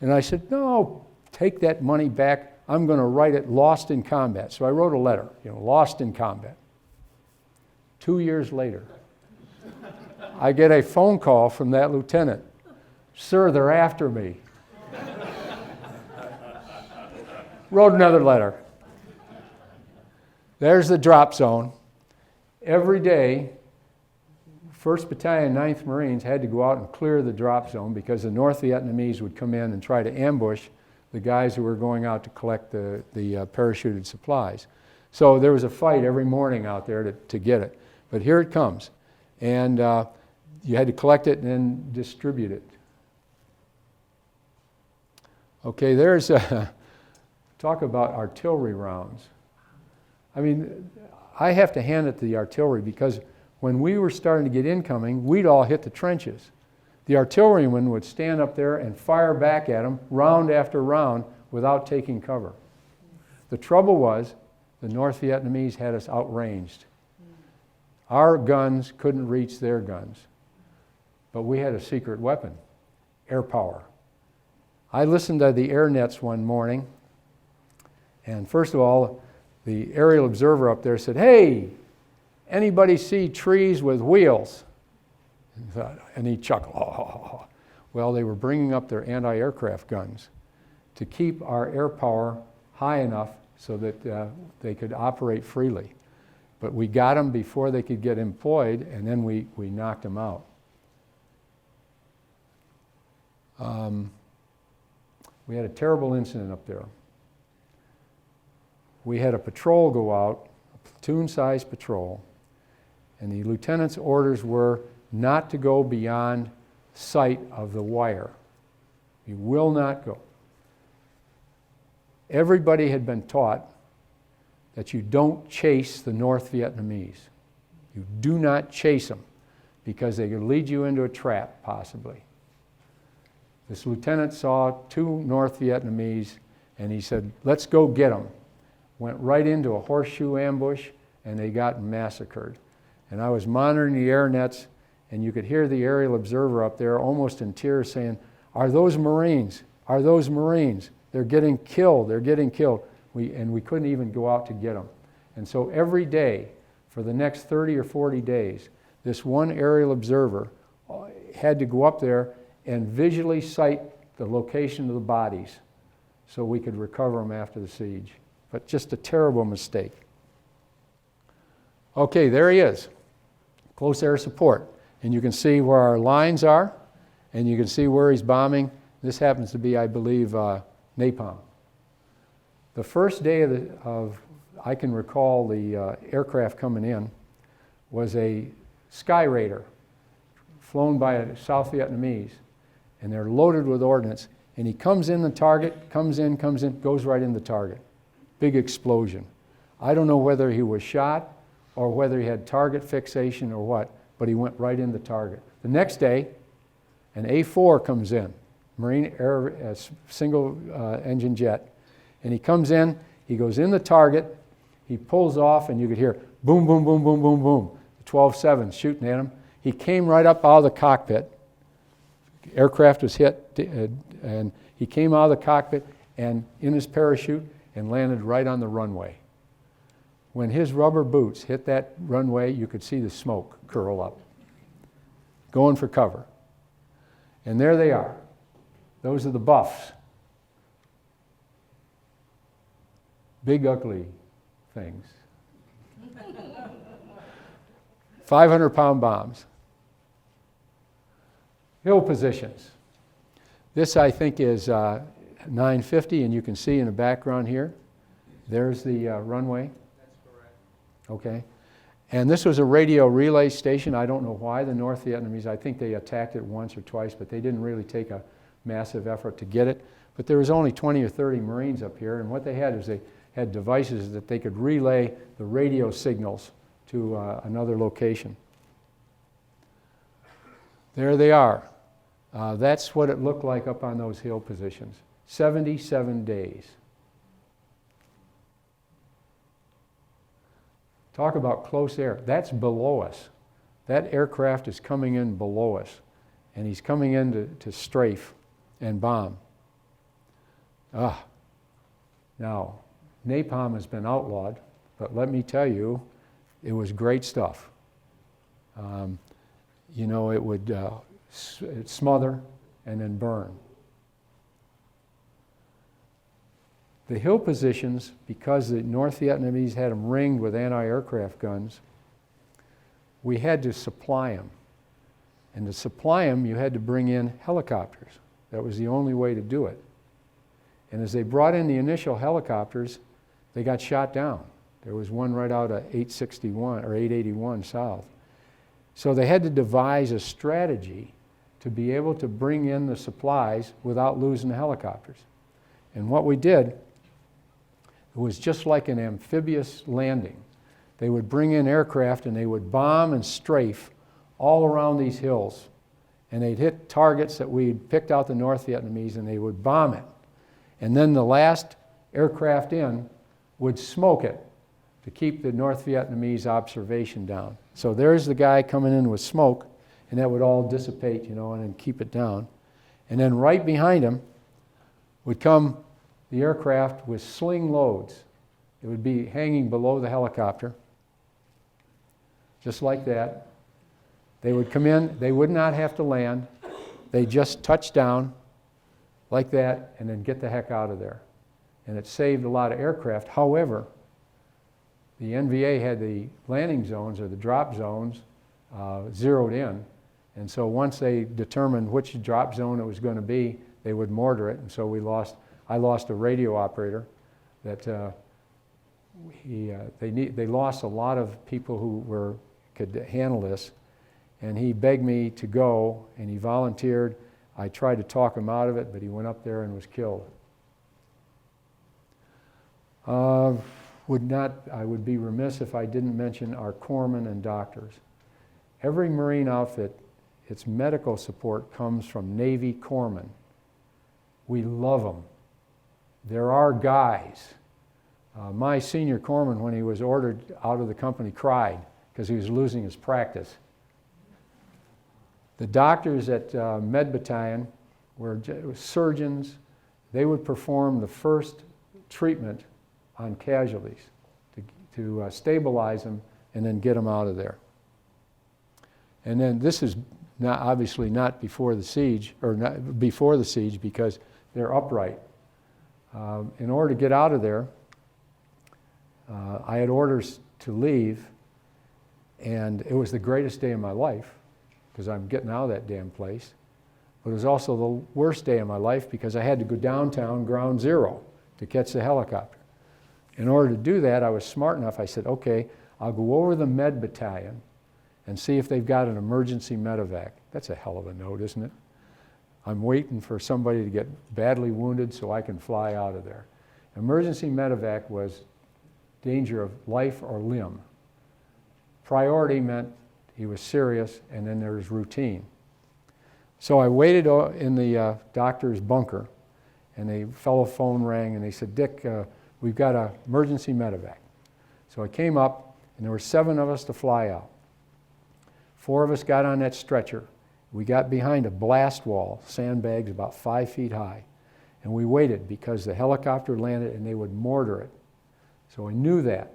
And I said, no, take that money back. I'm going to write it lost in combat. So I wrote a letter, lost in combat. 2 years later, I get a phone call from that lieutenant. Sir, they're after me. Wrote another letter. There's the drop zone. Every day, 1st Battalion, 9th Marines had to go out and clear the drop zone because the North Vietnamese would come in and try to ambush the guys who were going out to collect the parachuted supplies. So there was a fight every morning out there to get it. But here it comes. And you had to collect it and then distribute it. Okay, there's talk about artillery rounds. I mean, I have to hand it to the artillery because when we were starting to get incoming, we'd all hit the trenches. The artilleryman would stand up there and fire back at them round after round without taking cover. The trouble was the North Vietnamese had us outranged. Our guns couldn't reach their guns, but we had a secret weapon, air power. I listened to the air nets one morning, and first of all, the aerial observer up there said, hey, anybody see trees with wheels? And he chuckled. Oh. Well, they were bringing up their anti-aircraft guns to keep our air power high enough so that they could operate freely. But we got them before they could get employed, and then we knocked them out. We had a terrible incident up there. We had a patrol go out, a platoon-sized patrol, and the lieutenant's orders were not to go beyond sight of the wire. You will not go. Everybody had been taught that you don't chase the North Vietnamese. You do not chase them because they could lead you into a trap, possibly. This lieutenant saw 2 North Vietnamese and he said, let's go get them. Went right into a horseshoe ambush and they got massacred. And I was monitoring the air nets, and you could hear the aerial observer up there almost in tears saying, are those Marines? Are those Marines? They're getting killed. They're getting killed. We couldn't even go out to get them. And so every day, for the next 30 or 40 days, this one aerial observer had to go up there and visually sight the location of the bodies so we could recover them after the siege. But just a terrible mistake. Okay, there he is. Close air support. And you can see where our lines are, and you can see where he's bombing. This happens to be, I believe, napalm. The first day I can recall the aircraft coming in was a Sky Raider flown by a South Vietnamese, and they're loaded with ordnance. And he comes in the target, comes in, goes right in the target. Big explosion. I don't know whether he was shot or whether he had target fixation or what, but he went right in the target. The next day, an A4 comes in, Marine Air single engine jet, And he comes in, he goes in the target, he pulls off, and you could hear boom, boom, boom, boom, boom, boom. The 12-7 shooting at him. He came right up out of the cockpit. Aircraft was hit, and he came out of the cockpit and in his parachute and landed right on the runway. When his rubber boots hit that runway, you could see the smoke curl up, going for cover. And there they are. Those are the buffs. Big, ugly things. 500-pound bombs. Hill positions. This, I think, is 950, and you can see in the background here, there's the runway. That's correct. Okay. And this was a radio relay station. I don't know why the North Vietnamese, I think they attacked it once or twice, but they didn't really take a massive effort to get it. But there was only 20 or 30 Marines up here, and what they had is they had devices that they could relay the radio signals to another location. There they are. That's what it looked like up on those hill positions. 77 days. Talk about close air. That's below us. That aircraft is coming in below us, and he's coming in to strafe and bomb. Now, napalm has been outlawed, but let me tell you, it was great stuff. You know, it would smother and then burn. The hill positions, because the North Vietnamese had them ringed with anti-aircraft guns, we had to supply them. And to supply them, you had to bring in helicopters. That was the only way to do it. And as they brought in the initial helicopters, they got shot down. There was one right out of 861 or 881 south. So they had to devise a strategy to be able to bring in the supplies without losing the helicopters. And what we did, it was just like an amphibious landing. They would bring in aircraft and they would bomb and strafe all around these hills. And they'd hit targets that we'd picked out the North Vietnamese, and they would bomb it. And then the last aircraft in would smoke it to keep the North Vietnamese observation down. So there's the guy coming in with smoke, and that would all dissipate, you know, and then keep it down. And then right behind him would come the aircraft with sling loads. It would be hanging below the helicopter, just like that. They would come in, they would not have to land. They just touch down like that and then get the heck out of there. And it saved a lot of aircraft. However, the NVA had the landing zones or the drop zones zeroed in. And so once they determined which drop zone it was going to be, they would mortar it. And so I lost a radio operator that they lost a lot of people who could handle this. And he begged me to go, and he volunteered. I tried to talk him out of it, but he went up there and was killed. I would be remiss if I didn't mention our corpsmen and doctors. Every Marine outfit, its medical support comes from Navy corpsmen. We love them. They're our guys. My senior corpsman, when he was ordered out of the company, cried because he was losing his practice. The doctors at Med Battalion were surgeons. They would perform the first treatment on casualties to stabilize them and then get them out of there. And then this is obviously not before the siege, or not before the siege, because they're upright. In order to get out of there, I had orders to leave, and it was the greatest day of my life because I'm getting out of that damn place. But it was also the worst day of my life because I had to go downtown ground zero to catch the helicopter. In order to do that, I was smart enough. I said, okay, I'll go over the Med Battalion and see if they've got an emergency medevac. That's a hell of a note, isn't it? I'm waiting for somebody to get badly wounded so I can fly out of there. Emergency medevac was danger of life or limb. Priority meant he was serious, and then there was routine. So I waited in the doctor's bunker, and a fellow phone rang, and they said, Dick, we've got an emergency medevac. So I came up, and there were 7 of us to fly out. 4 of us got on that stretcher. We got behind a blast wall, sandbags about 5 feet high, and we waited because the helicopter landed and they would mortar it. So I knew that.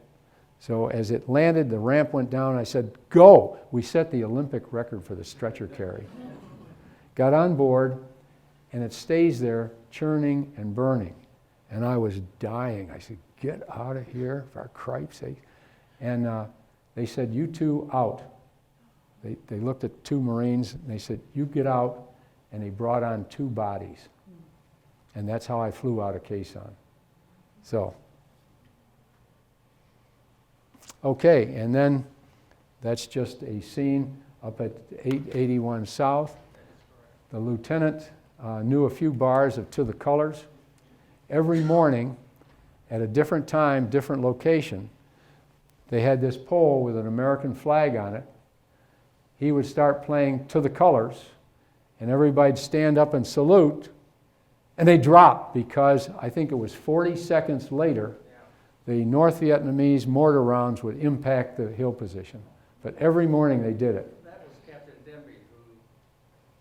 So as it landed, the ramp went down, I said, go! We set the Olympic record for the stretcher carry. Got on board, and it stays there churning and burning. And I was dying. I said, get out of here, for cripe's sake. And they said, you 2 out. They looked at 2 Marines, and they said, you get out, and they brought on 2 bodies. And that's how I flew out of Khe Sanh. So, okay, and then that's just a scene up at 881 South. The lieutenant knew a few bars of To the Colors. Every morning, at a different time, different location, they had this pole with an American flag on it. He would start playing To the Colors, and everybody'd stand up and salute, and they'd drop because I think it was 40 seconds later, the North Vietnamese mortar rounds would impact the hill position. But every morning they did it. That was Captain Demby, who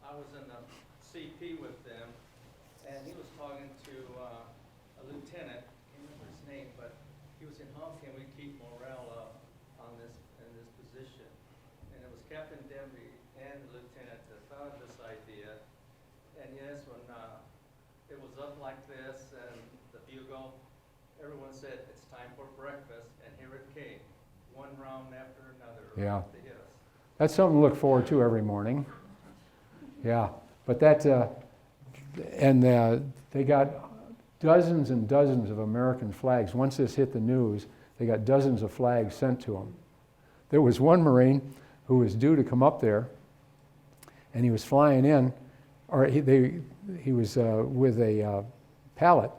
I was in the CP with them, and he was talking to a lieutenant. I can't remember his name, but he was saying, how can we keep morale up on this in this position? And it was Captain Demby and the lieutenant that thought of this idea. And yes, when it was up like this and the bugle, everyone said it's time for breakfast, and here it came, one round after another. Yeah. To hit us. That's something to look forward to every morning. Yeah, but that, they got dozens and dozens of American flags. Once this hit the news, they got dozens of flags sent to them. There was one Marine who was due to come up there, and he was flying in, or he was with a pallet,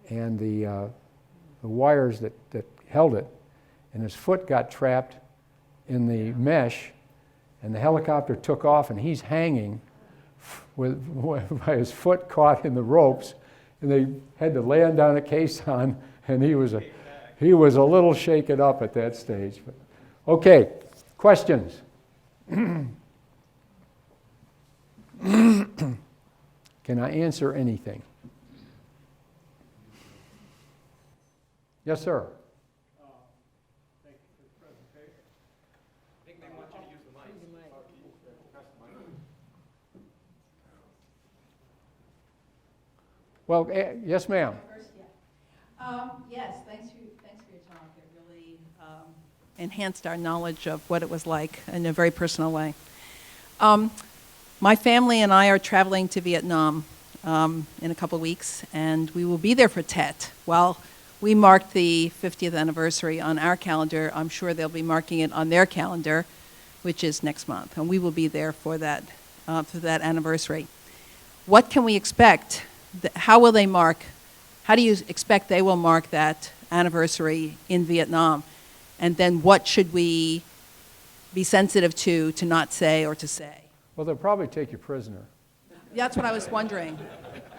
and the wires that held it, and his foot got trapped in the mesh, and the helicopter took off, and he's hanging by his foot caught in the ropes, and they had to land down at Khe Sanh, and he was a little shaken up at that stage. But, okay, questions? Can I answer anything? Yes, sir. Thank you for the presentation. I think they want you to use the mic. Well, yes, ma'am. First, yeah. Yes, thanks for your talk. It really enhanced our knowledge of what it was like in a very personal way. My family and I are traveling to Vietnam in a couple of weeks, and we will be there for Tet. Well, we marked the 50th anniversary on our calendar. I'm sure they'll be marking it on their calendar, which is next month, and we will be there for that anniversary. What can we expect? How will they mark? How do you expect they will mark that anniversary in Vietnam? And then what should we be sensitive to not say or to say? Well, they'll probably take you prisoner. That's what I was wondering.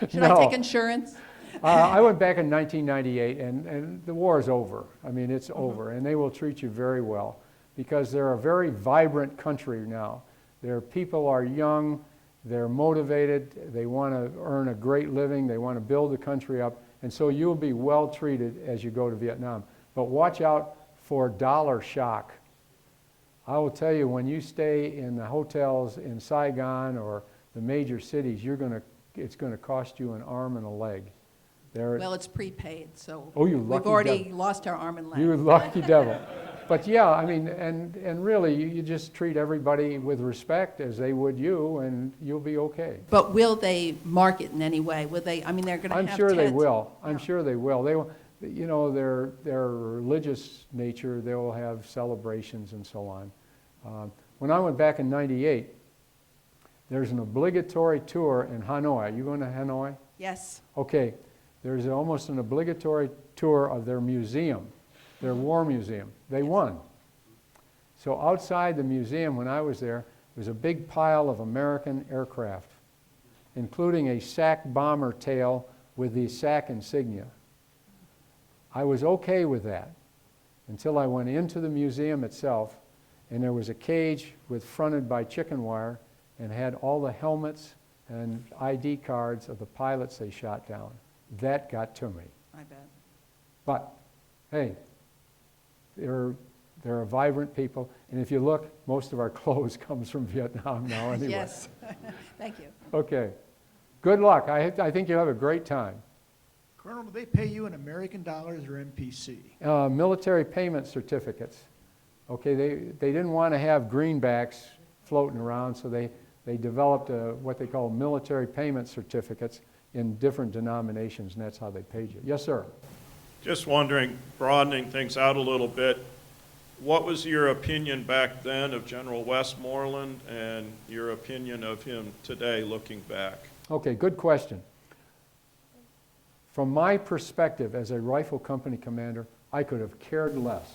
Should No. I take insurance? I went back in 1998, and the war is over. I mean, it's over, and they will treat you very well because they're a very vibrant country now. Their people are young, they're motivated, they want to earn a great living, they want to build the country up, and so you'll be well treated as you go to Vietnam. But watch out for dollar shock. I will tell you, when you stay in the hotels in Saigon or the major cities, it's going to cost you an arm and a leg. Well, it's prepaid, so Oh, you we've lucky already devil. lost our arm and leg. You lucky devil. But yeah, I mean, and really, you just treat everybody with respect as they would you, and you'll be okay. But will they mark it in any way? Will they? I mean, they're going to have I'm sure they Tet. will. I'm Yeah. sure they will. They will, you know, their religious nature, they will have celebrations and so on. When I went back in '98, there's an obligatory tour in Hanoi. Are you going to Hanoi? Yes. Okay. There's almost an obligatory tour of their museum, their war museum. They won. So outside the museum, when I was there was a big pile of American aircraft. including a SAC bomber tail with the SAC insignia. I was okay with that until I went into the museum itself, and there was a cage fronted by chicken wire and had all the helmets and ID cards of the pilots they shot down. That got to me. I bet. But, hey, they're a vibrant people, and if you look, most of our clothes comes from Vietnam now anyway. Yes. Thank you. Okay. Good luck. I think you'll have a great time. Colonel, do they pay you in American dollars or MPC? Military payment certificates. Okay, they didn't want to have greenbacks floating around, so they developed what they call military payment certificates in different denominations, and that's how they paid you. Yes, sir. Just wondering, broadening things out a little bit, what was your opinion back then of General Westmoreland and your opinion of him today looking back? Okay, good question. From my perspective as a rifle company commander, I could have cared less.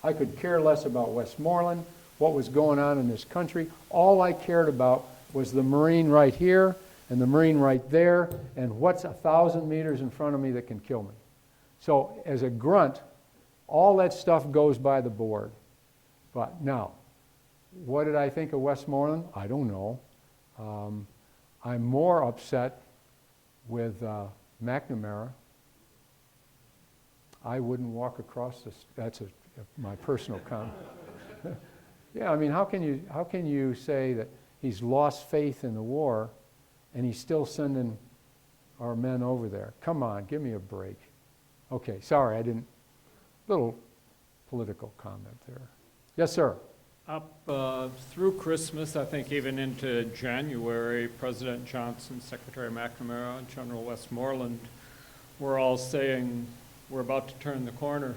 I could care less about Westmoreland, what was going on in this country. All I cared about was the Marine right here and the Marine right there, and what's 1,000 meters in front of me that can kill me. So as a grunt, all that stuff goes by the board. But now, what did I think of Westmoreland? I don't know. I'm more upset with McNamara. I wouldn't walk across this. That's my personal comment. Yeah, I mean, how can you say that he's lost faith in the war and he's still sending our men over there? Come on, give me a break. Okay, sorry, I didn't. Little political comment there. Yes, sir. Up through Christmas, I think even into January, President Johnson, Secretary McNamara, and General Westmoreland were all saying we're about to turn the corner.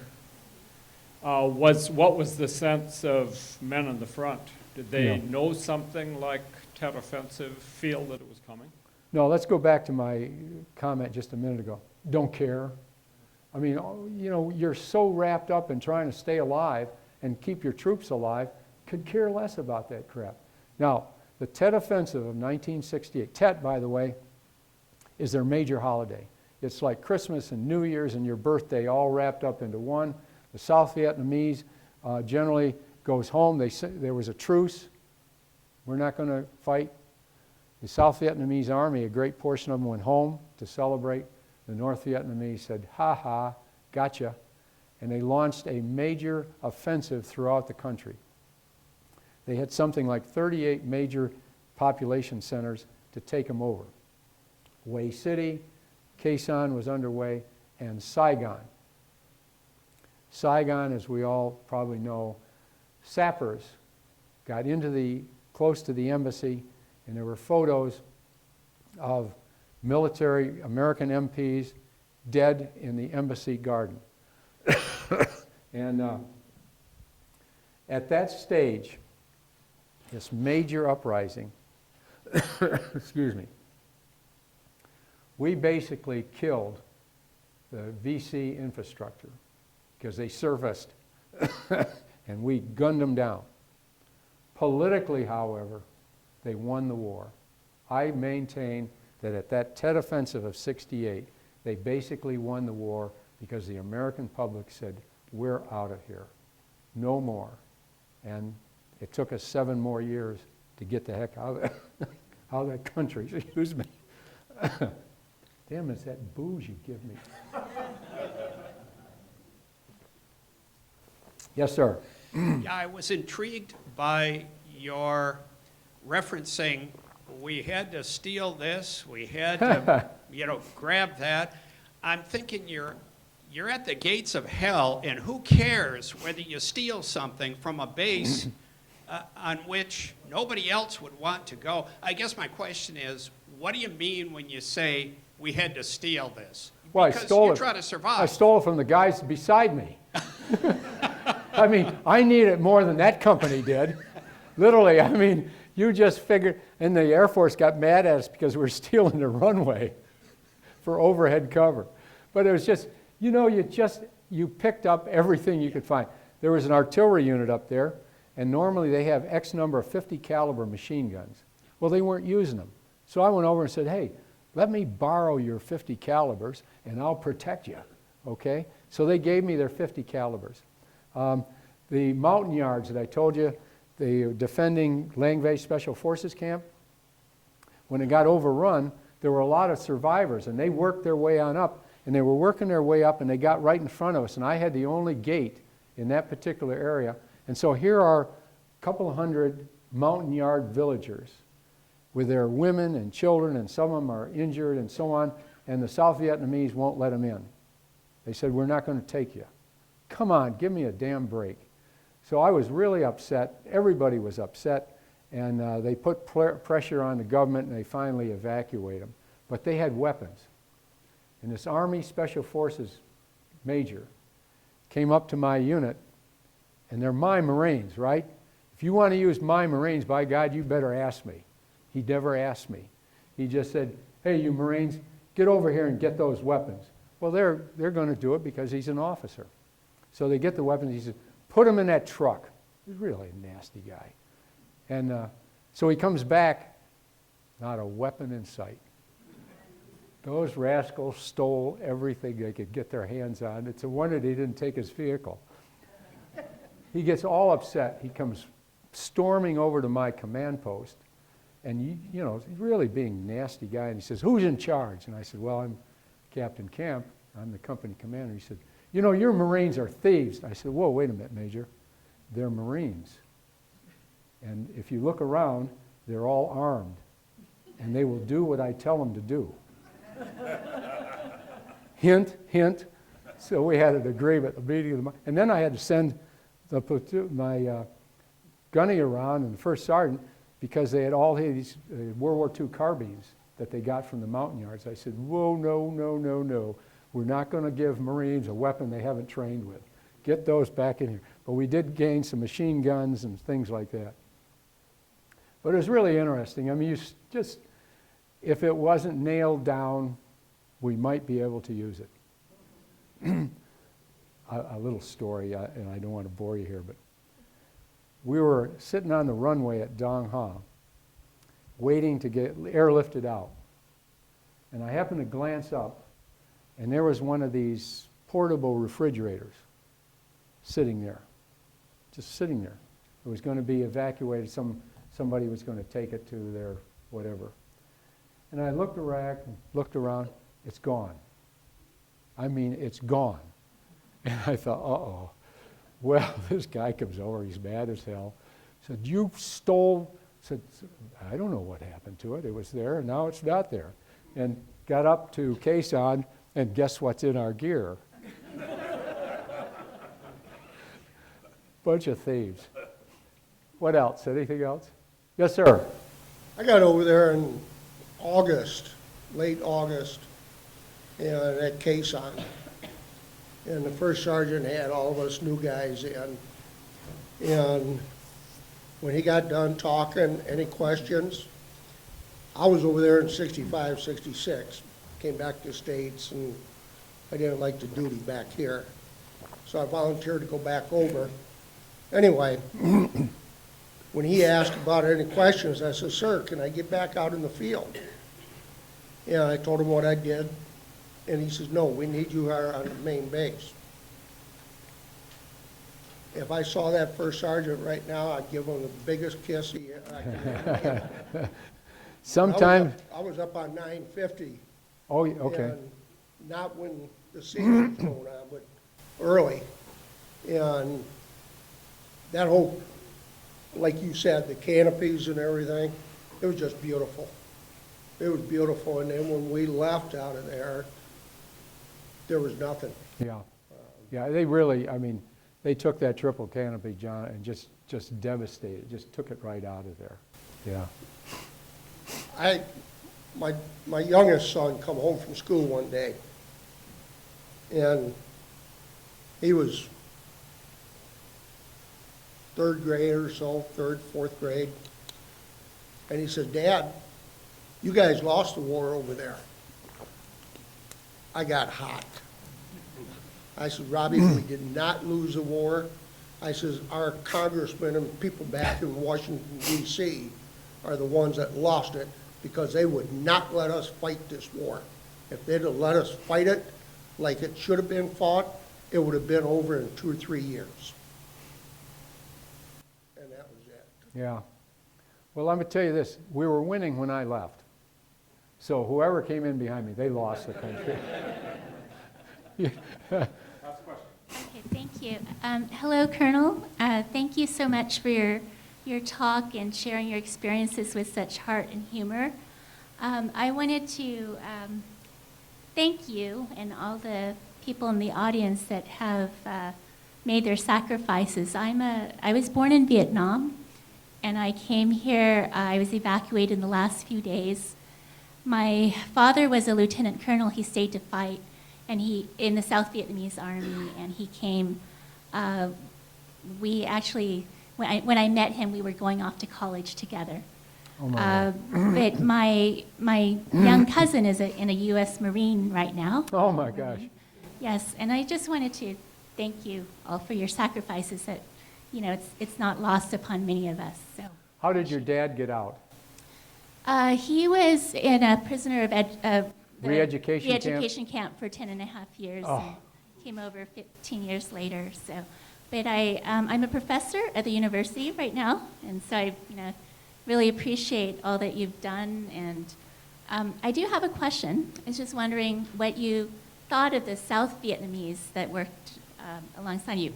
What was the sense of men on the front? Did they know something like Tet Offensive, feel that it was coming? No, let's go back to my comment just a minute ago. Don't care. I mean, you know, you're so wrapped up in trying to stay alive and keep your troops alive, could care less about that crap. Now, the Tet Offensive of 1968, Tet, by the way, is their major holiday. It's like Christmas and New Year's and your birthday all wrapped up into one. The South Vietnamese generally goes home. There was a truce. We're not going to fight. The South Vietnamese army, a great portion of them went home to celebrate. The North Vietnamese said, ha ha, gotcha. And they launched a major offensive throughout the country. They had something like 38 major population centers to take them over. Hue City, Khe Sanh was underway, and Saigon. Saigon, as we all probably know, sappers got close to the embassy, and there were photos of military American MPs dead in the embassy garden. And at that stage, this major uprising, excuse me, we basically killed the VC infrastructure because they surfaced and we gunned them down. Politically, however, they won the war. I maintain that at that Tet Offensive of '68, they basically won the war because the American public said, we're out of here, no more. And it took us 7 more years to get the heck out of that country, excuse me. Damn, it's that booze you give me. Yes, sir. Yeah, I was intrigued by your referencing we had to steal this, we had to, grab that. I'm thinking you're at the gates of hell, and who cares whether you steal something from a base on which nobody else would want to go? I guess my question is, what do you mean when you say we had to steal this? Well, because I stole you're it. trying to survive. I stole it from the guys beside me. I mean, I need it more than that company did. Literally, I mean, you just figured, and the Air Force got mad at us because we were stealing the runway for overhead cover. But it was just, you picked up everything you could find. There was an artillery unit up there, and normally they have X number of 50 caliber machine guns. Well, they weren't using them. So I went over and said, hey, let me borrow your 50 calibers and I'll protect you, okay? So they gave me their 50 calibers. The mountain yards that I told you, the defending Langvay Special Forces camp, when it got overrun, there were a lot of survivors, and they worked their way on up, and they were working their way up, and they got right in front of us, and I had the only gate in that particular area. And so here are a couple of hundred mountain yard villagers with their women and children, and some of them are injured and so on, and the South Vietnamese won't let them in. They said, we're not going to take you. Come on, give me a damn break. So I was really upset. Everybody was upset, and they put pressure on the government, and they finally evacuated them. But they had weapons. And this Army Special Forces major came up to my unit, and they're my Marines, right? If you want to use my Marines, by God, you better ask me. He never asked me. He just said, hey, you Marines, get over here and get those weapons. Well, they're going to do it because he's an officer. So they get the weapons. He says, put them in that truck. He's really a nasty guy. And so he comes back, not a weapon in sight. Those rascals stole everything they could get their hands on. It's a wonder they didn't take his vehicle. He gets all upset. He comes storming over to my command post. And, you know, he's really being a nasty guy. And he says, who's in charge? And I said, well, I'm Captain Camp. I'm the company commander. He said, you know, your Marines are thieves. I said, whoa, wait a minute, Major. They're Marines. And if you look around, they're all armed. And they will do what I tell them to do. Hint, hint. So we had an agreement, a meeting of the month. And then I had to send the platoon, my gunny around and the first sergeant, because they had all these World War II carbines that they got from the mountain yards. I said, whoa, no, no, no, no. We're not going to give Marines a weapon they haven't trained with. Get those back in here. But we did gain some machine guns and things like that. But it was really interesting. I mean, you just, if it wasn't nailed down, we might be able to use it. A little story, and I don't want to bore you here, but we were sitting on the runway at Dong Ha, waiting to get airlifted out. And I happened to glance up, and there was one of these portable refrigerators sitting there, just sitting there. It was going to be evacuated. Somebody was going to take it to their whatever. And I looked around, it's gone. I mean, it's gone. And I thought, uh-oh. Well, this guy comes over, he's mad as hell. Said, you stole, said, I don't know what happened to it. It was there, and now it's not there. And got up to Khe Sanh, and guess what's in our gear? Bunch of thieves. What else? Anything else? Yes, sir. I got over there in August, late August, at Khe Sanh. And the first sergeant had all of us new guys in. And when he got done talking, any questions? I was over there in 65, 66. Came back to the States, and I didn't like the duty back here. So I volunteered to go back over. Anyway, when he asked about any questions, I said, sir, can I get back out in the field? And I told him what I did. And he says, no, we need you here on the main base. If I saw that first sergeant right now, I'd give him the biggest kiss I could give. Sometimes. I was up on 950. Oh, okay. And not when the siege was going on, but early. And that whole, like you said, the canopies and everything, it was just beautiful. It was beautiful. And then when we left out of there was nothing. Yeah. Yeah, they really, I mean, they took that triple canopy, John, and just devastated, just took it right out of there. Yeah. My youngest son come home from school one day, and he was third grade or so, fourth grade, and he said, Dad, you guys lost the war over there. I got hot. I said, Robbie, we did not lose the war. I says, our congressmen and people back in Washington, D.C. are the ones that lost it because they would not let us fight this war. If they'd have let us fight it like it should have been fought, it would have been over in 2 or 3 years. And that was it. Yeah. Well, I'm going to tell you this. We were winning when I left. So whoever came in behind me, they lost the country. Okay, thank you. Hello, Colonel. Thank you so much for your talk and sharing your experiences with such heart and humor. I wanted to thank you and all the people in the audience that have made their sacrifices. I was born in Vietnam, and I came here. I was evacuated in the last few days. My father was a lieutenant colonel. He stayed to fight, and he in the South Vietnamese Army, and he came. We actually, when I met him, we were going off to college together. Oh my But my young cousin is in a U.S. Marine right now. Oh my gosh. Yes, and I just wanted to thank you all for your sacrifices. That it's not lost upon many of us. So. How did your dad get out? He was in a prisoner of Re-education camp? re-education camp for 10 and a half years. Oh. And came over 15 years later. So, but I'm a professor at the university right now, and so I really appreciate all that you've done. And I do have a question. I was just wondering what you thought of the South Vietnamese that worked alongside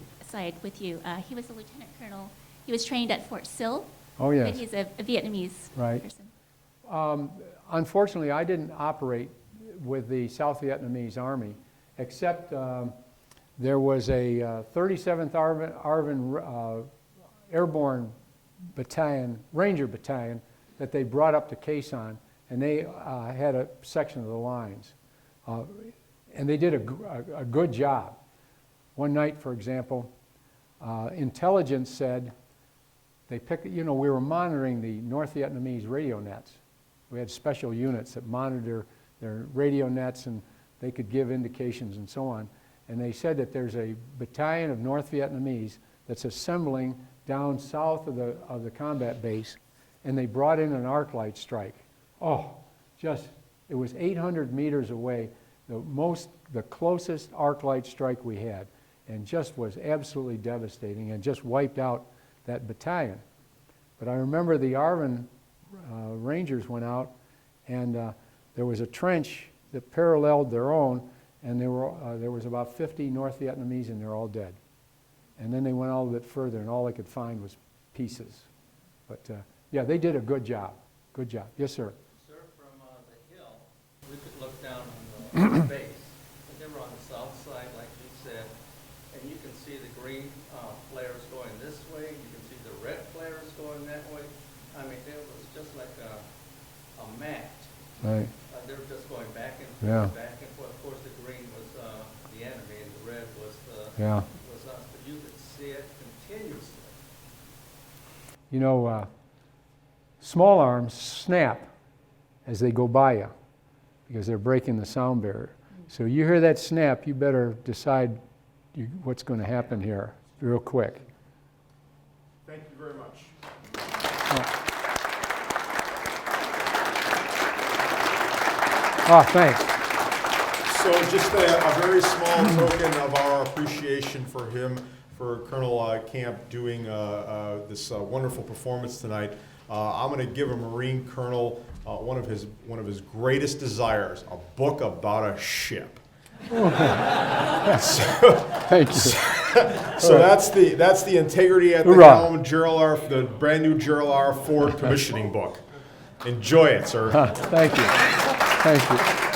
with you. He was a lieutenant colonel. He was trained at Fort Sill. Oh, yes. But he's a Vietnamese Right. person. Unfortunately, I didn't operate with the South Vietnamese Army, except there was a 37th Airborne Battalion, Ranger Battalion, that they brought up to Khe Sanh, and they had a section of the lines. And they did a good job. One night, for example, intelligence said, they picked, we were monitoring the North Vietnamese radio nets. We had special units that monitor their radio nets, and they could give indications and so on. And they said that there's a battalion of North Vietnamese that's assembling down south of the combat base, and they brought in an arc light strike. Oh, it was 800 meters away, the closest arc light strike we had, and just was absolutely devastating and just wiped out that battalion. But I remember the ARVN Rangers went out, and there was a trench that paralleled their own, and there was about 50 North Vietnamese, and they're all dead. And then they went all a bit further, and all they could find was pieces. But yeah, they did a good job. Good job. Yes, sir. Sir, from the hill, we could look down on the base, and they were on the south side, like you said, and you can see the green flares going this way, you can see the red flares going that way. I mean, it was just like a mat. Right. They were just going back and Yeah. forth, back and forth. Of course, the green was the enemy, and the red was us. But you could see it continuously. Small arms snap as they go by you because they're breaking the sound barrier. So you hear that snap, you better decide what's going to happen here real quick. Thank you very much. Oh, thanks. So just a very small token of our appreciation for him, for Colonel Camp doing this wonderful performance tonight. I'm going to give a Marine Colonel one of his greatest desires, a book about a ship. Thank you. So that's the integrity at the Hoorah. helm, Gerald R, the brand new Gerald R Ford commissioning book. Enjoy it, sir. Thank you. Thank you.